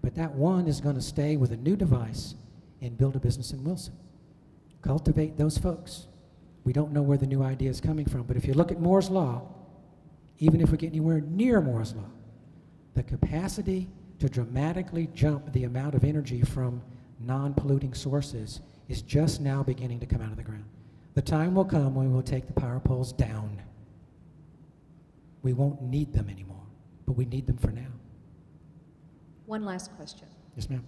but that one is going to stay with a new device and build a business in Wilson. Cultivate those folks. We don't know where the new idea is coming from, but if you look at Moore's Law, even if we get anywhere near Moore's Law, the capacity to dramatically jump the amount of energy from non-polluting sources is just now beginning to come out of the ground. The time will come when we will take the power poles down. We won't need them anymore, but we need them for now. One last question. Yes, ma'am.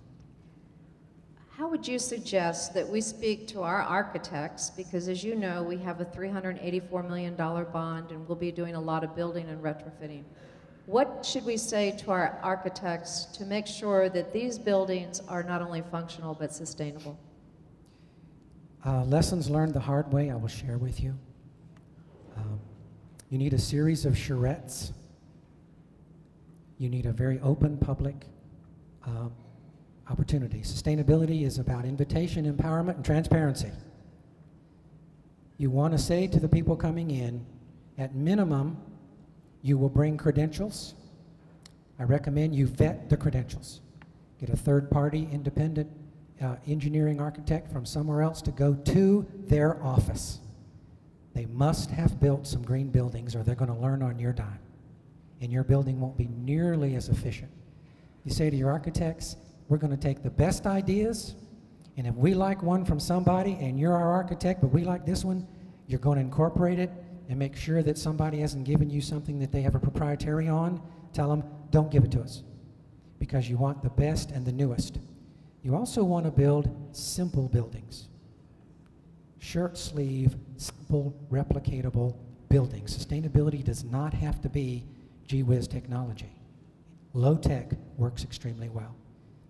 How would you suggest that we speak to our architects, because as you know, we have a $384 million bond and we'll be doing a lot of building and retrofitting. What should we say to our architects to make sure that these buildings are not only functional but sustainable? Lessons learned the hard way I will share with you. You need a series of charrettes. You need a very open public opportunity. Sustainability is about invitation, empowerment, and transparency. You want to say to the people coming in, at minimum, you will bring credentials. I recommend you vet the credentials. Get a third-party independent engineering architect from somewhere else to go to their office. They must have built some green buildings or they're going to learn on your dime. And your building won't be nearly as efficient. You say to your architects, we're going to take the best ideas, and if we like one from somebody and you're our architect, but we like this one, you're going to incorporate it and make sure that somebody hasn't given you something that they have a proprietary on. Tell them, don't give it to us, because you want the best and the newest. You also want to build simple buildings. Shirt sleeve, simple, replicatable buildings. Sustainability does not have to be gee whiz technology. Low tech works extremely well.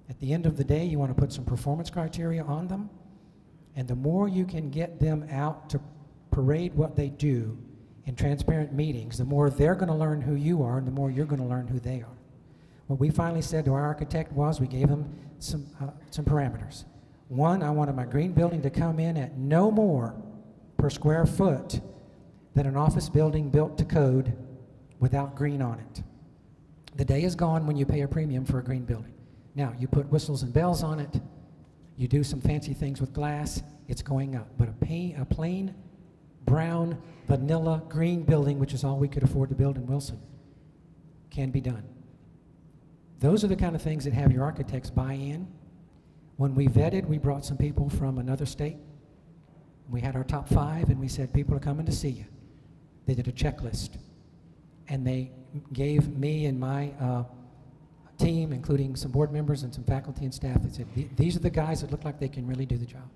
At the end of the day, you want to put some performance criteria on them, and the more you can get them out to parade what they do in transparent meetings, the more they're going to learn who you are and the more you're going to learn who they are. What we finally said to our architect was we gave him some parameters. One, I wanted my green building to come in at no more per square foot than an office building built to code without green on it. The day is gone when you pay a premium for a green building. Now, you put whistles and bells on it, you do some fancy things with glass, it's going up. But a plain brown, vanilla, green building, which is all we could afford to build in Wilson, can be done. Those are the kind of things that have your architects buy in. When we vetted, we brought some people from another state. We had our top 5, and we said, people are coming to see you. They did a checklist, and they gave me and my team, including some board members and some faculty and staff, that said, these are the guys that look like they can really do the job.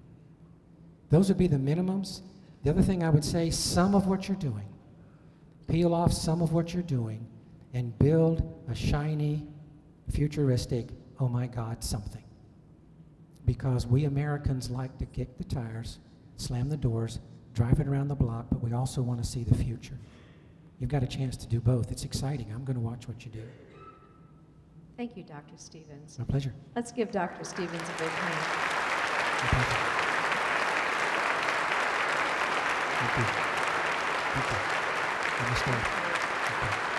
Those would be the minimums. The other thing I would say, some of what you're doing. Peel off some of what you're doing and build a shiny, futuristic, oh my God, something. Because we Americans like to kick the tires, slam the doors, drive it around the block, but we also want to see the future. You've got a chance to do both. It's exciting. I'm going to watch what you do. Thank you, Dr. Stevens. My pleasure. Let's give Dr. Stevens a big hand. My pleasure. Thank you. Thank you. Namaste. Thank you.